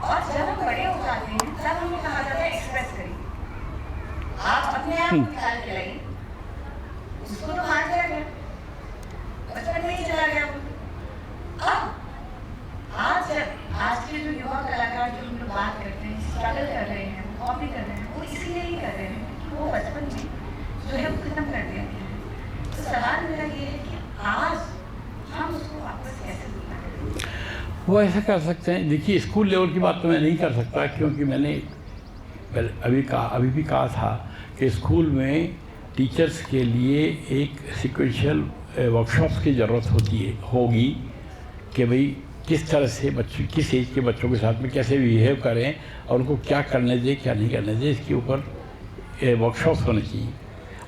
और जब हम बड़े हो जाते हैं तब हमें कहा जाता है एक्सप्रेस करिए, आप अपने आप निकाल के लाइए, उसको तो हाथ चला गया, बचपन में ही चला गया। अब आज के जो युवा कलाकार जो हम लोग बात करते हैं, स्ट्रगल कर रहे हैं, कॉपी कर रहे हैं, वो इसलिए ही कर रहे हैं कि वो बचपन में जो है वो खत्म कर दिया गया है। तो सवाल मेरा ये है कि आज हम उसको वापस कैसे दूर करें? वो ऐसा कर सकते हैं। देखिए स्कूल लेवल की बात तो मैं नहीं कर सकता, क्योंकि मैंने अभी भी कहा था कि स्कूल में टीचर्स के लिए एक सीक्वेंशियल वर्कशॉप्स की ज़रूरत होगी कि भाई किस तरह से बच्चे, किस एज के बच्चों के साथ में कैसे बिहेव करें और उनको क्या करने दें क्या नहीं करने दें, इसके ऊपर वर्कशॉप्स होने चाहिए।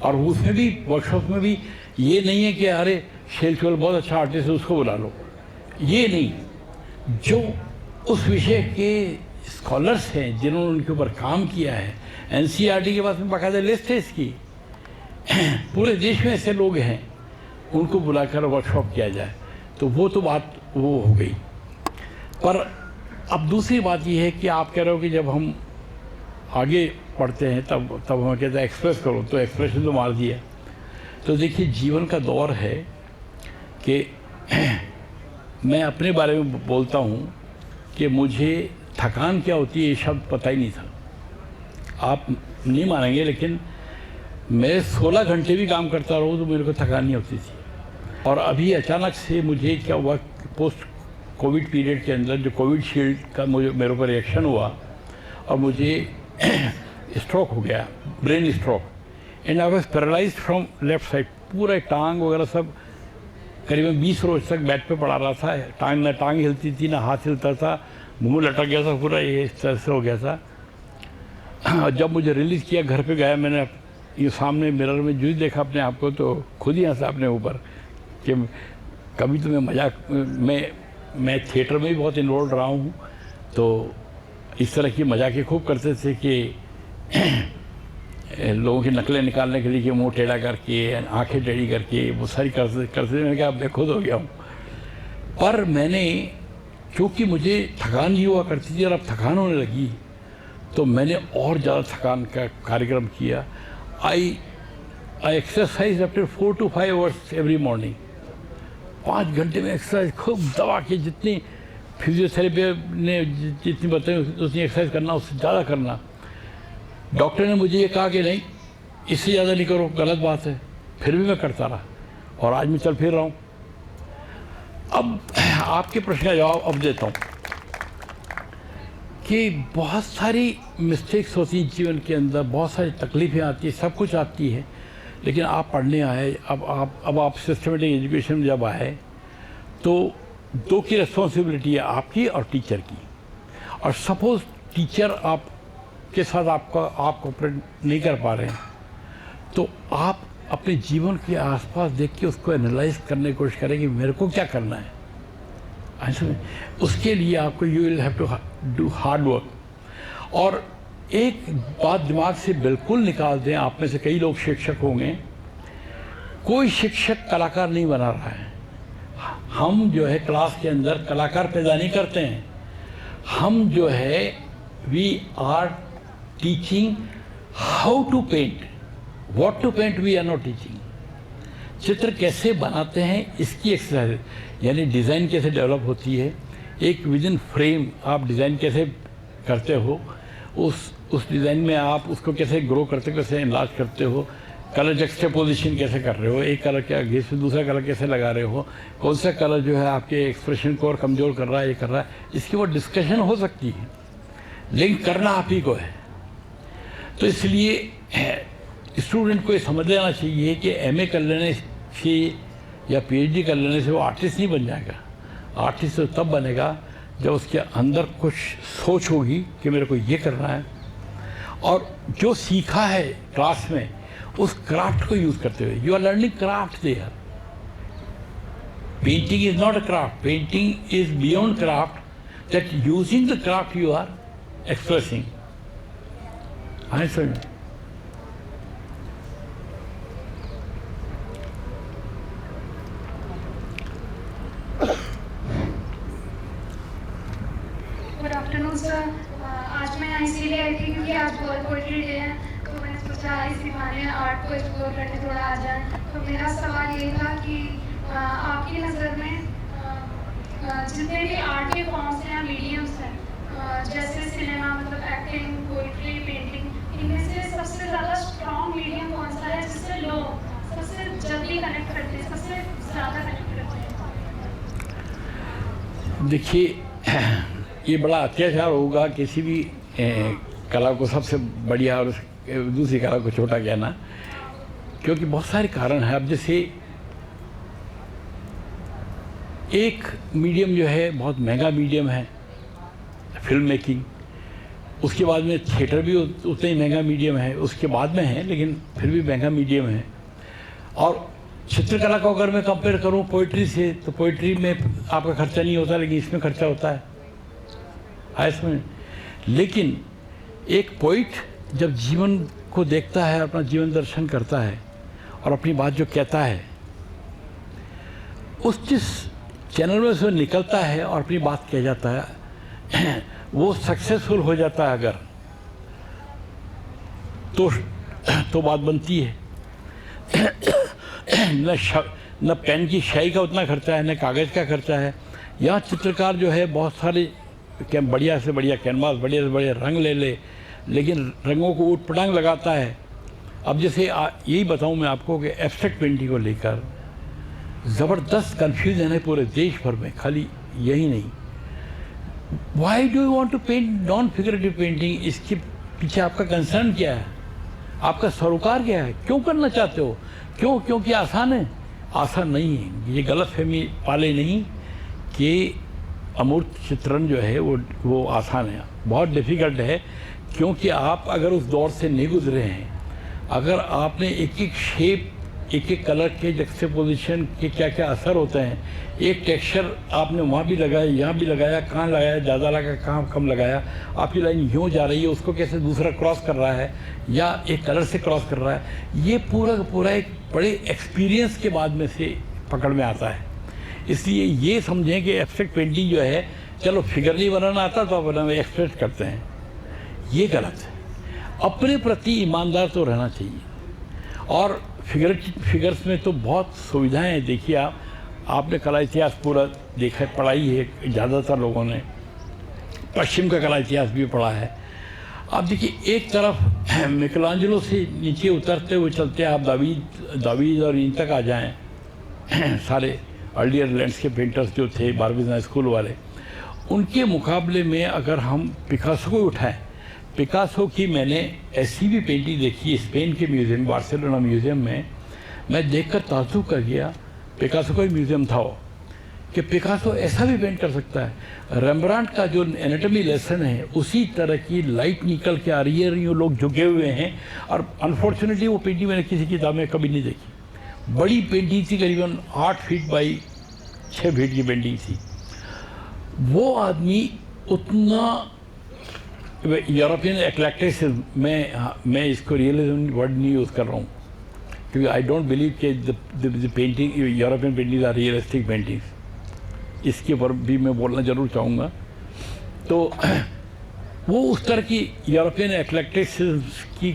और उसमें भी वर्कशॉप में भी ये नहीं है कि अरे शेलचुअल बहुत अच्छा आर्टिस्ट है उसको बुला लो, ये नहीं, जो उस विषय के स्कॉलर्स हैं जिन्होंने उनके ऊपर काम किया है, NCERT के पास में बाकायदा लिस्ट है इसकी, पूरे देश में ऐसे लोग हैं, उनको बुलाकर वर्कशॉप किया जाए, तो वो तो बात वो हो गई। पर अब दूसरी बात ये है कि आप कह रहे हो कि जब हम आगे पढ़ते हैं तब हमें कहते हैं एक्सप्रेस करो, तो एक्सप्रेशन तो मार दिया। तो देखिए जीवन का दौर है कि मैं अपने बारे में बोलता हूँ कि मुझे थकान क्या होती है ये शब्द पता ही नहीं था। आप नहीं मानेंगे लेकिन मैं 16 घंटे भी काम करता रहूँ तो मेरे को थकान नहीं होती थी। और अभी अचानक से मुझे क्या हुआ, पोस्ट कोविड पीरियड के अंदर जो कोविशील्ड का मेरे ऊपर रिएक्शन हुआ और मुझे स्ट्रोक हो गया, brain stroke, and I was paralysed from left side. पूरा टांग वगैरह सब करीबन 20 रोज तक बेड पे पड़ा रहा था। ना टांग हिलती थी, ना हाथ हिलता था, मुंह लटक गया था, पूरा ये इस तरह से हो गया था। जब मुझे रिलीज़ किया, घर पे गया, मैंने ये सामने मिरर में जो ही देखा अपने आप को तो खुद ही हंसा अपने ऊपर कि कभी तो मैं मजाक मैं थिएटर में भी बहुत इन्वॉल्व रहा हूँ, तो इस तरह की मजाकें खूब करते थे कि लोगों की नकलें निकालने के लिए कि मुंह टेढ़ा करके, आंखें टेढ़ी करके, वो सारी करते मैंने कहा मैं खुद हो गया हूँ। पर मैंने, क्योंकि मुझे थकान नहीं हुआ करती थी और अब थकान होने लगी, तो मैंने और ज़्यादा थकान का कार्यक्रम किया। I exercise after 4 to 5 hours every morning. 5 घंटे में एक्सरसाइज खूब दबा के, जितनी फिजियोथेरेपी ने जितनी बताई उतनी एक्सरसाइज करना, उससे ज़्यादा करना। डॉक्टर ने मुझे ये कहा कि नहीं, इससे ज़्यादा नहीं करो, गलत बात है। फिर भी मैं करता रहा और आज मैं चल फिर रहा हूँ। अब आपके प्रश्न का जवाब अब देता हूँ कि बहुत सारी मिस्टेक्स होती हैं जीवन के अंदर, बहुत सारी तकलीफ़ें आती हैं, सब कुछ आती है, लेकिन आप पढ़ने आए, अब आप सिस्टमेटिक एजुकेशन में जब आए तो 2 की रिस्पॉन्सिबिलिटी है, आपकी और टीचर की। और सपोज़ टीचर आपके साथ आप कोऑपरेट नहीं कर पा रहे हैं, तो आप अपने जीवन के आसपास देख के उसको एनालाइज करने की कोशिश करें कि मेरे को क्या करना है। ऐसे उसके लिए आपको you will have to do hard work. और एक बात दिमाग से बिल्कुल निकाल दें, आप में से कई लोग शिक्षक होंगे, कोई शिक्षक कलाकार नहीं बना रहा है। हम जो है क्लास के अंदर कलाकार पैदा नहीं करते हैं, हम जो है we are teaching how to paint, what to paint we are not teaching. चित्र कैसे बनाते हैं इसकी एक्सरसाइज, यानी डिज़ाइन कैसे डेवलप होती है, एक विद इन फ्रेम आप डिज़ाइन कैसे करते हो, उस डिज़ाइन में आप उसको कैसे ग्रो करते हो, कैसे इनलार्ज करते हो, कलर जक्सटेपोजिशन कैसे कर रहे हो, एक कलर के आगे से दूसरा कलर कैसे लगा रहे हो, कौन सा कलर जो है आपके एक्सप्रेशन को और कमज़ोर कर रहा है, ये कर रहा है, इसकी वो डिस्कशन हो सकती है, लेकिन करना आप ही को है। तो इसलिए स्टूडेंट को ये समझ लेना चाहिए कि एमए कर लेने से या पीएचडी कर लेने से वो आर्टिस्ट नहीं बन जाएगा। आर्टिस्ट तो तब बनेगा जब उसके अंदर कुछ सोच होगी कि मेरे को ये करना है, और जो सीखा है क्लास में उस क्राफ्ट को यूज़ करते हुए। You are learning craft there. Painting is not a craft, painting is beyond craft, that using the craft you are expressing. हाँ सर। Good afternoon sir. आज मैं यहाँ इसीलिए आई थी क्योंकि आज वर्ल्ड पोएट्री डे है, तो मैंने सोचा इसी बहाने आर्ट को एक्सप्लोर करने थोड़ा आ जाए। तो मेरा सवाल ये था कि आपकी नज़र में जितने भी आर्ट के फॉर्म्स हैं या मीडियम्स हैं, जैसे सिनेमा, मतलब एक्टिंग, पोएट्री, पेंटिंग, इनमें से सबसे ज़्यादा स्ट्रॉन्ग मीडियम कौन सा है जिससे लोग सबसे जल्दी कनेक्ट करते हैं, सबसे ज़्यादा कनेक्ट करते हैं? देखिए, ये बड़ा अत्याचार होगा किसी भी कला को सबसे बढ़िया और दूसरी कला को छोटा कहना, क्योंकि बहुत सारे कारण हैं। अब जैसे एक मीडियम जो है बहुत महंगा मीडियम है, फिल्म मेकिंग, उसके बाद में थिएटर भी उतना ही महंगा मीडियम है, उसके बाद में है लेकिन फिर भी महंगा मीडियम है। और चित्रकला को अगर मैं कंपेयर करूं पोइट्री से, तो पोइट्री में आपका खर्चा नहीं होता, लेकिन इसमें खर्चा होता है इसमें। लेकिन एक पोइट जब जीवन को देखता है, अपना जीवन दर्शन करता है और अपनी बात जो कहता है, उस जिस चैनल में से निकलता है और अपनी बात कह जाता है, वो सक्सेसफुल हो जाता है अगर, तो बात बनती है। न पेन की स्याही का उतना खर्चा है, न कागज़ का खर्चा है। यहाँ चित्रकार जो है बहुत सारे बढ़िया से बढ़िया कैनवास, बढ़िया से बढ़िया रंग ले, लेकिन रंगों को ऊट पटांग लगाता है। अब जैसे यही बताऊं मैं आपको कि एब्स्ट्रैक्ट पेंटिंग को लेकर ज़बरदस्त कन्फ्यूजन है पूरे देश भर में, खाली यही नहीं। Why do you want to paint non figurative painting? इसके पीछे आपका कंसर्न क्या है, आपका सरोकार क्या है, क्यों करना चाहते हो? क्यों? क्योंकि आसान है? आसान नहीं है। ये गलतफहमी पाले नहीं कि अमूर्त चित्रण जो है वो आसान है, बहुत डिफ़िकल्ट है। क्योंकि आप अगर उस दौर से नहीं गुजरे हैं, अगर आपने एक एक शेप, एक एक कलर के जक्सटेपोजिशन के क्या क्या असर होते हैं, एक टेक्सचर आपने वहाँ भी लगाया, यहाँ भी लगाया, कहाँ लगाया, ज़्यादा लगा, कहाँ कम लगाया, आपकी लाइन यूँ जा रही है, उसको कैसे दूसरा क्रॉस कर रहा है या एक कलर से क्रॉस कर रहा है, ये पूरा का पूरा एक बड़े एक्सपीरियंस के बाद में से पकड़ में आता है। इसलिए ये समझें कि एब्स्ट्रैक्ट पेंटिंग जो है, चलो फिगर नहीं बनाना आता तो अपन एक्सप्रेस करते हैं, ये गलत है। अपने प्रति ईमानदार तो रहना चाहिए। और फिगर्स में तो बहुत सुविधाएं हैं। देखिए आपने कला इतिहास पूरा देखा, पढ़ाई है, ज़्यादातर लोगों ने पश्चिम का कला इतिहास भी पढ़ा है। आप देखिए एक तरफ मिकलांजेलो से नीचे उतरते हुए चलते आप दावीद और इन तक आ जाएं, सारे अर्लियर लैंडस्केप पेंटर्स जो थे बारबीज़ा स्कूल वाले, उनके मुकाबले में अगर हम पिकासो को उठाएं, पिकासो की मैंने ऐसी भी पेंटिंग देखी स्पेन के म्यूज़ियम, बार्सिलोना म्यूज़ियम में, मैं देखकर ताज्जुब कर गया। पिकासो का ही म्यूज़ियम था वो, कि पिकासो ऐसा भी पेंट कर सकता है। रेम्ब्रांट का जो एनाटॉमी लेसन है, उसी तरह की लाइट निकल के आ रही है, ये लोग झुके हुए हैं। और अनफॉर्चुनेटली वो पेंटिंग मैंने किसी किताब में कभी नहीं देखी। बड़ी पेंटिंग थी, करीबन 8 फीट बाई 6 फीट की पेंटिंग थी। वो आदमी उतना यूरोपियन एक्लेक्टिसिज्म, मैं इसको रियलिज्म वर्ड नहीं यूज़ कर रहा हूँ, क्योंकि आई डोंट बिलीव कि the painting European paintings are realistic paintings. इसके ऊपर भी मैं बोलना ज़रूर चाहूँगा। तो वो उस तरह की यूरोपियन एक्लेक्टिसिज्म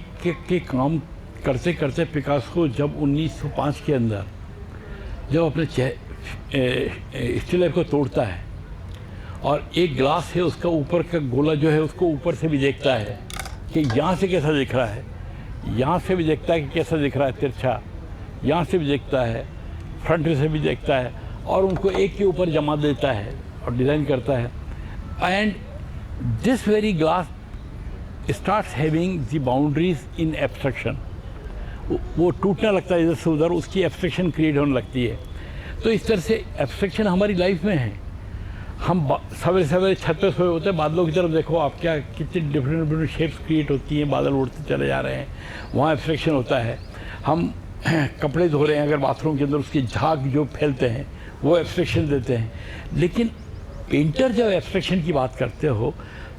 के काम करते करते पिकासो जब 1905 के अंदर जब अपने स्टिल लाइफ को तोड़ता है और एक ग्लास है, उसका ऊपर का गोला जो है उसको ऊपर से भी देखता है कि यहाँ से कैसा दिख रहा है, यहाँ से भी देखता है कि कैसा दिख रहा है तिरछा, यहाँ से भी देखता है, फ्रंट से भी देखता है, और उनको एक के ऊपर जमा देता है और डिज़ाइन करता है। And this very glass starts having the boundaries in abstraction. वो टूटने लगता है इधर से उधर, उसकी एब्स्ट्रक्शन क्रिएट होने लगती है। तो इस तरह से एब्स्ट्रक्शन हमारी लाइफ में है। हम सवेरे सवेरे छत पे सोए होते हैं, बादलों की तरफ देखो आप, क्या कितनी डिफरेंट शेप्स क्रिएट होती हैं, बादल उड़ते चले जा रहे हैं, वहाँ एब्स्ट्रक्शन होता है। हम कपड़े धो रहे हैं अगर बाथरूम के अंदर, उसकी झाग जो फैलते हैं वो एब्स्ट्रक्शन देते हैं। लेकिन पेंटर जब एब्स्ट्रक्शन की बात करते हो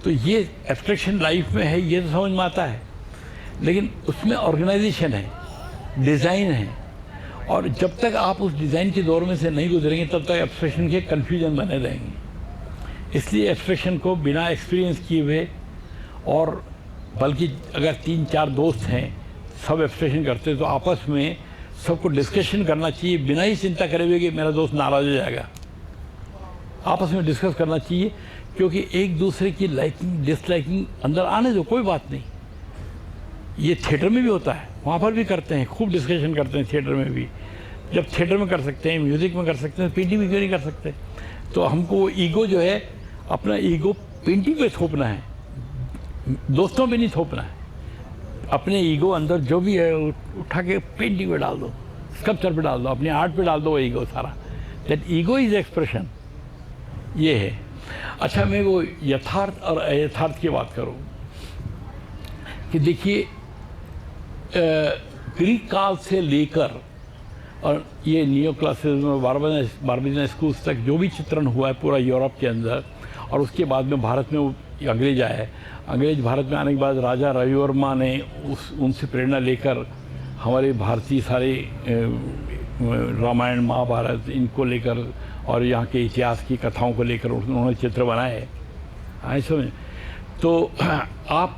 तो ये एब्स्ट्रक्शन लाइफ में है, ये तो समझ में आता है, लेकिन उसमें ऑर्गेनाइजेशन है, डिज़ाइन है, और जब तक आप उस डिज़ाइन के दौर में से नहीं गुजरेंगे तब तक एब्स्ट्रक्शन के कन्फ्यूजन बने रहेंगे। इसलिए एब्स्ट्रक्शन को बिना एक्सपीरियंस किए हुए, और बल्कि अगर 3-4 दोस्त हैं सब एब्स्ट्रक्शन करते तो आपस में सबको डिस्कशन करना चाहिए, बिना ही चिंता करे हुए कि मेरा दोस्त नाराज़ हो जाएगा। आपस में डिस्कस करना चाहिए, क्योंकि एक दूसरे की लाइकिंग डिसलाइकिंग अंदर आने दो, कोई बात नहीं। ये थिएटर में भी होता है, वहाँ पर भी करते हैं, खूब डिस्कशन करते हैं थिएटर में भी। जब थिएटर में कर सकते हैं, म्यूज़िक में कर सकते हैं, पेंटिंग में क्यों नहीं कर सकते? तो हमको ईगो जो है, अपना ईगो पेंटिंग पे थोपना है, दोस्तों पे नहीं थोपना है। अपने ईगो अंदर जो भी है उठा के पेंटिंग पे डाल दो, स्कल्पचर पे डाल दो, अपने आर्ट पे डाल दो वो ईगो सारा। दैट ईगो इज एक्सप्रेशन, ये है। अच्छा, मैं वो यथार्थ और अयथार्थ की बात करूँ कि देखिए ग्रीक काल से लेकर और ये नियो क्लासिज्म बारबीज़ा स्कूल्स तक जो भी चित्रण हुआ है पूरा यूरोप के अंदर, और उसके बाद में भारत में अंग्रेज आए। अंग्रेज भारत में आने के बाद राजा रविवर्मा ने उनसे प्रेरणा लेकर हमारे भारतीय सारे रामायण महाभारत इनको लेकर और यहाँ के इतिहास की कथाओं को लेकर उन्होंने चित्र बनाए। आए समझ? तो आप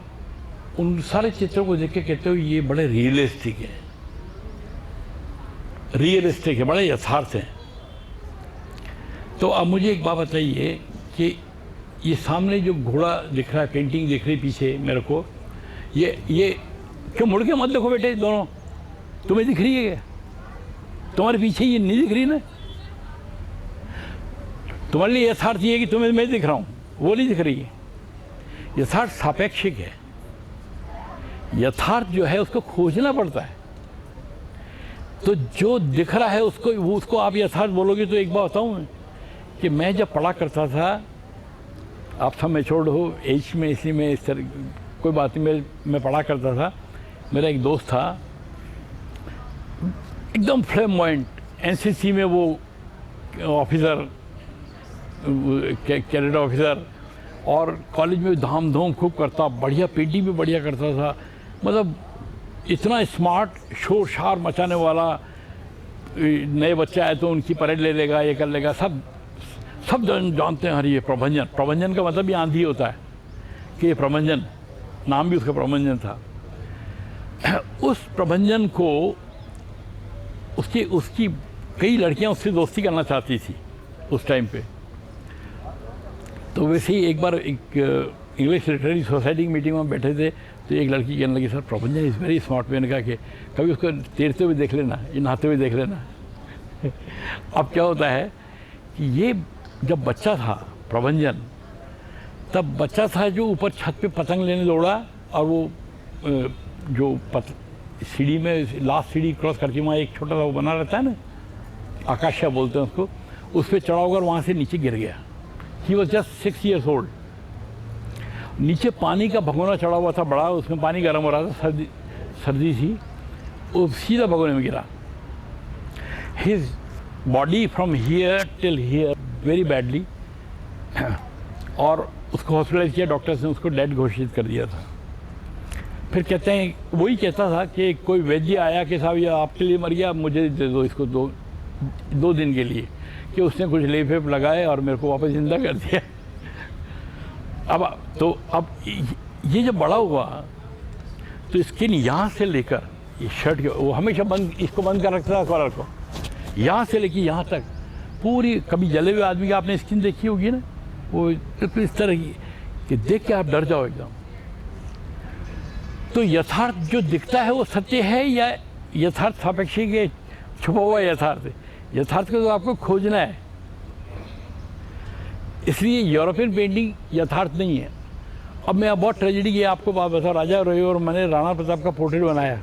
उन सारे चित्रों को देख के कहते हो ये बड़े रियलिस्टिक है, बड़े यथार्थ हैं। तो अब मुझे एक बात बताइए कि ये सामने जो घोड़ा दिख रहा है, पेंटिंग दिख रही पीछे मेरे को, ये क्यों मुड़ के मत देखो बेटे, दोनों तुम्हें दिख रही है क्या? तुम्हारे पीछे ये नहीं दिख रही ना? तुम्हारे लिए यथार्थ ये है कि तुम्हें मैं दिख रहा हूँ, वो नहीं दिख रही है। यथार्थ सापेक्षिक है। यथार्थ जो है उसको खोजना पड़ता है। तो जो दिख रहा है उसको आप यथार्थ बोलोगे। तो एक बात बताऊँ मैं कि मैं जब पढ़ा करता था, आप सब मैच्योर्ड हो एज में, इसलिए मैं इस तरह कोई बात नहीं, मैं पढ़ा करता था। मेरा एक दोस्त था एकदम फ्लेमोइंट, एनसीसी में वो ऑफिसर, कैडेट ऑफिसर, और कॉलेज में धाम धूम खूब करता, बढ़िया पेंटिंग भी बढ़िया करता था। मतलब इतना स्मार्ट, शोर शार मचाने वाला। नए बच्चे आए तो उनकी परेड ले लेगा, ये कर लेगा, सब जानते हैं। हर ये प्रबंधन का मतलब ये आंधी होता है कि ये प्रबंधन, नाम भी उसका प्रबंधन था। उस प्रबंधन को उसकी कई लड़कियां उससे दोस्ती करना चाहती थी उस टाइम पे। तो वैसे ही एक बार एक इंग्लिश लिटरेरी सोसाइटी की मीटिंग में बैठे थे, तो एक लड़की कहने लगी, सर प्रबंधन इज़ वेरी स्मार्ट। मैंने कहा कि कभी उसको तैरते हुए देख लेना, ये नहाते हुए देख लेना। अब क्या होता है कि ये जब बच्चा था प्रबंधन, तब बच्चा था जो ऊपर छत पे पतंग लेने दौड़ा, और वो जो सीढ़ी में लास्ट सीढ़ी क्रॉस करके वहाँ एक छोटा सा वो बना रहता है ना, आकाशिया बोलते हैं उसको, उस पर चढ़ा होकर वहाँ से नीचे गिर गया। He was just 6 years old। नीचे पानी का भगोना चढ़ा हुआ था बड़ा, उसमें पानी गर्म हो रहा था, सर्दी थी, वो सीधा भगोने में गिरा। His body from here till here very badly, और उसको हॉस्पिटलाइज किया, डॉक्टर्स ने उसको डेड घोषित कर दिया था। फिर कहते हैं, वही कहता था कि कोई वैद्य आया कि साहब ये आपके लिए मर गया, मुझे दे दो इसको दो दिन के लिए, कि उसने कुछ लेप वेप लगाए और मेरे को वापस जिंदा कर दिया। अब ये जब बड़ा हुआ तो स्किन यहाँ से लेकर ये शर्ट के, वो हमेशा इसको बंद कर रखता था कॉलर को, यहाँ से लेकर यहाँ तक पूरी। कभी जले हुए आदमी की आपने स्किन देखी होगी ना, वो इस तरह की कि देख के आप डर जाओ एकदम। तो यथार्थ जो दिखता है वो सत्य है या यथार्थ सापेक्षिक है, छुपा हुआ यथार्थ है? यथार्थ को तो आपको खोजना है। इसलिए यूरोपियन पेंटिंग यथार्थ नहीं है। अब मैं बहुत ट्रेजेडी की आपको बात बता, राजा रहे और मैंने राणा प्रताप का पोर्ट्रेट बनाया।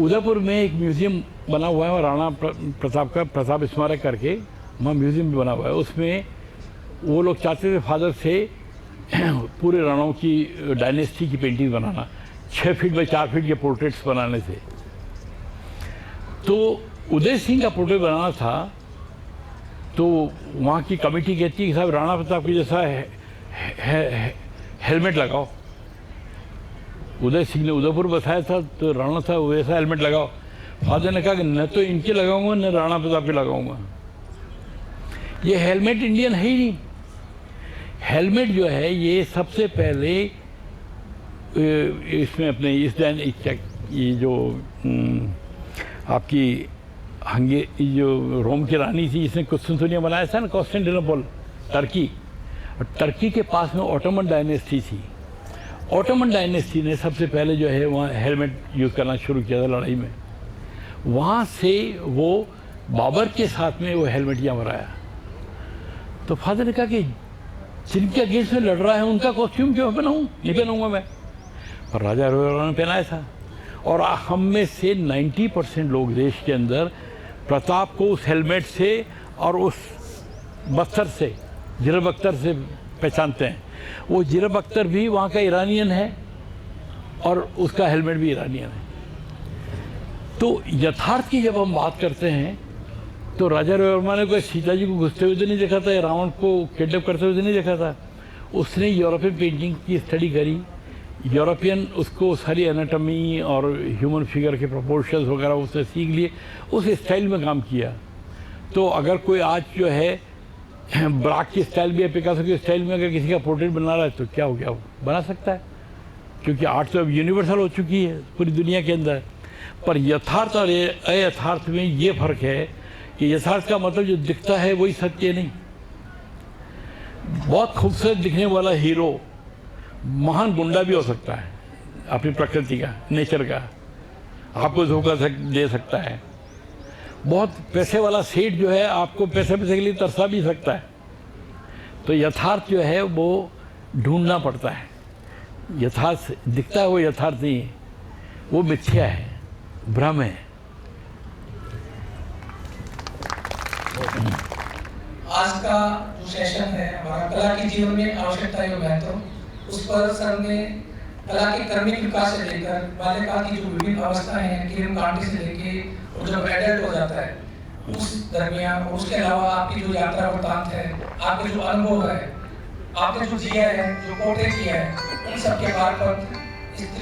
उदयपुर में एक म्यूज़ियम बना हुआ है, और राणा प्रताप का प्रताप स्मारक करके वहाँ म्यूज़ियम भी बना हुआ है। उसमें वो लोग चाहते थे फादर से पूरे राणाओं की डायनेस्टी की painting banana, 6 feet by 4 feet के पोर्ट्रेट्स बनाने थे। तो उदय सिंह का पोर्ट्रेट बनाना था, तो वहाँ की कमेटी कहती है कि साहब राणा प्रताप की जैसा हेलमेट लगाओ। उदय सिंह ने उदयपुर बसाया था, तो राणा था वैसा हेलमेट लगाओ। फादर ने कहा कि न तो इनके लगाऊंगा न राणा प्रताप के लगाऊंगा। ये हेलमेट इंडियन है ही नहीं। हेलमेट जो है ये सबसे पहले इसमें अपने ये जो आपकी जो रोम की रानी थी जिसने कुस्तुनतुनिया बनाया था ना, कॉन्स्टेंटिनोपल, टर्की के पास में ऑटोमन डायनेस्टी थी। ऑटोमन डायनेस्टी ने सबसे पहले जो है वहाँ हेलमेट यूज़ करना शुरू किया था लड़ाई में। वहाँ से वो बाबर के साथ में वो हेलमेट यहाँ बनाया। तो फादर ने कहा कि जिनके अगेंस्ट में लड़ रहा है उनका कॉस्ट्यूम क्यों पहनाऊँ, नहीं पहनूंगा मैं। पर राजा रोहरा ने पहनाया था। और हम में से 90% लोग देश के अंदर प्रताप को उस हेलमेट से और उस बख्तर से, जिरब अख्तर से पहचानते हैं। वो जिरब अख्तर भी वहाँ का ईरानियन है और उसका हेलमेट भी ईरानियन है। तो यथार्थ की जब हम बात करते हैं तो राजा रविवर्मा ने कोई सीता जी को घुसते हुए तो नहीं देखा था, रावण को किडनैप करते हुए तो नहीं देखा था। उसने यूरोपियन पेंटिंग की स्टडी करी, यूरोपियन उसको सारी एनाटॉमी और ह्यूमन फिगर के प्रोपोर्शंस वगैरह उसने सीख लिए, उस स्टाइल में काम किया। तो अगर कोई आज जो है ब्राक की स्टाइल में, पिकासो की स्टाइल में अगर किसी का पोर्ट्रेट बना रहा है तो क्या हो गया, वो बना सकता है, क्योंकि आर्ट तो अब यूनिवर्सल हो चुकी है पूरी दुनिया के अंदर। पर यथार्थ और अयथार्थ में ये फ़र्क है कि यथार्थ का मतलब जो दिखता है वही सत्य नहीं। बहुत खूबसूरत दिखने वाला हीरो महान गुंडा भी हो सकता है, अपनी प्रकृति का, नेचर का, आपको धोखा दे सकता है। बहुत पैसे वाला सेठ जो है आपको पैसे के लिए तरसा भी सकता है। तो यथार्थ जो है वो ढूंढना पड़ता है। यथार्थ दिखता है वो यथार्थ नहीं है, वो मिथ्या है, भ्रम है। आज का जो सेशन है हमारा कला के जीवन में आवश्यकता एवं महत्व, उस पर सर ने कला के क्रमिक विकास से लेकर बालिका की जो विभिन्न अवस्थाएं हैं, किरण कांटे से लेके और जब एडल्ट हो जाता है उस दरमियान, और उसके अलावा आपकी जो यात्रा वृत्तांत है, आपके जो अनुभव है, आपने जो जिया है, जो कोटे किया है, उन सब के बार पर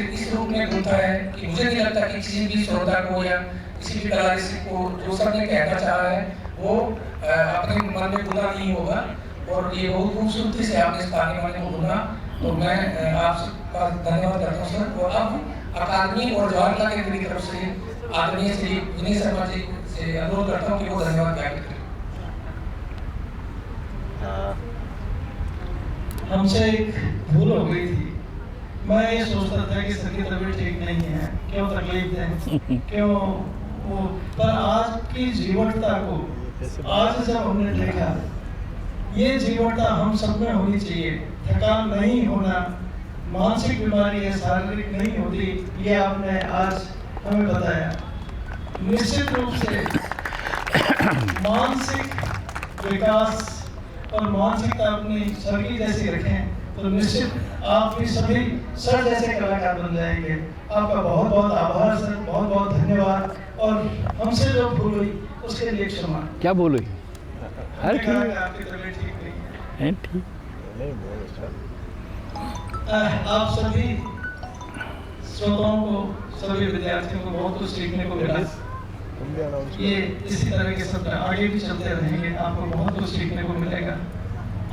इस रूप में गूंथा है कि मुझे नहीं लगता कि किसी भी श्रोता को या किसी भी कलाकार को जो सर ने कहना चाहा है वो अपने मन में बुना नहीं होगा। और ये बहुत खूबसूरती से आपने इस ताने वाले को बुना, तो मैं आपका धन्यवाद करता हूँ सर। और अब अकादमी और जवाहर लाल नेहरू की तरफ से आदरणीय श्री विनय शर्मा जी से अनुरोध करता हूँ कि वो धन्यवाद ज्ञापित करें। हमसे एक भूल हो गई थी। मैं ये सोचता था कि सर की तबीयत ठीक नहीं है, क्यों तकलीफ दें, क्यों वो, पर आज की जीवटता को आज जब हमने देखा, ये जीवटता हम सब में होनी चाहिए। थकान नहीं होना, मानसिक बीमारी है, शारीरिक नहीं होती, ये आपने आज हमें बताया। निश्चित रूप से मानसिक विकास और मानसिकता अपनी सर की जैसी रखें तो निश्चित आप भी सभी सर जैसे कलाकार बन जाएंगे। आपका बहुत बहुत आभार सर, बहुत बहुत धन्यवाद। और हमसे जो भूल हुई उसके लिए क्षमा। क्या बोलो? हर आपकी तबीयत ठीक नहीं है, ठीक आप सभी श्रोताओं को, सभी विद्यार्थियों को बहुत कुछ सीखने को मिला। ये इसी तरह के सत्र आगे भी चलते रहेंगे, आपको बहुत कुछ सीखने को मिलेगा।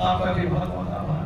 आपका भी बहुत बहुत आभार।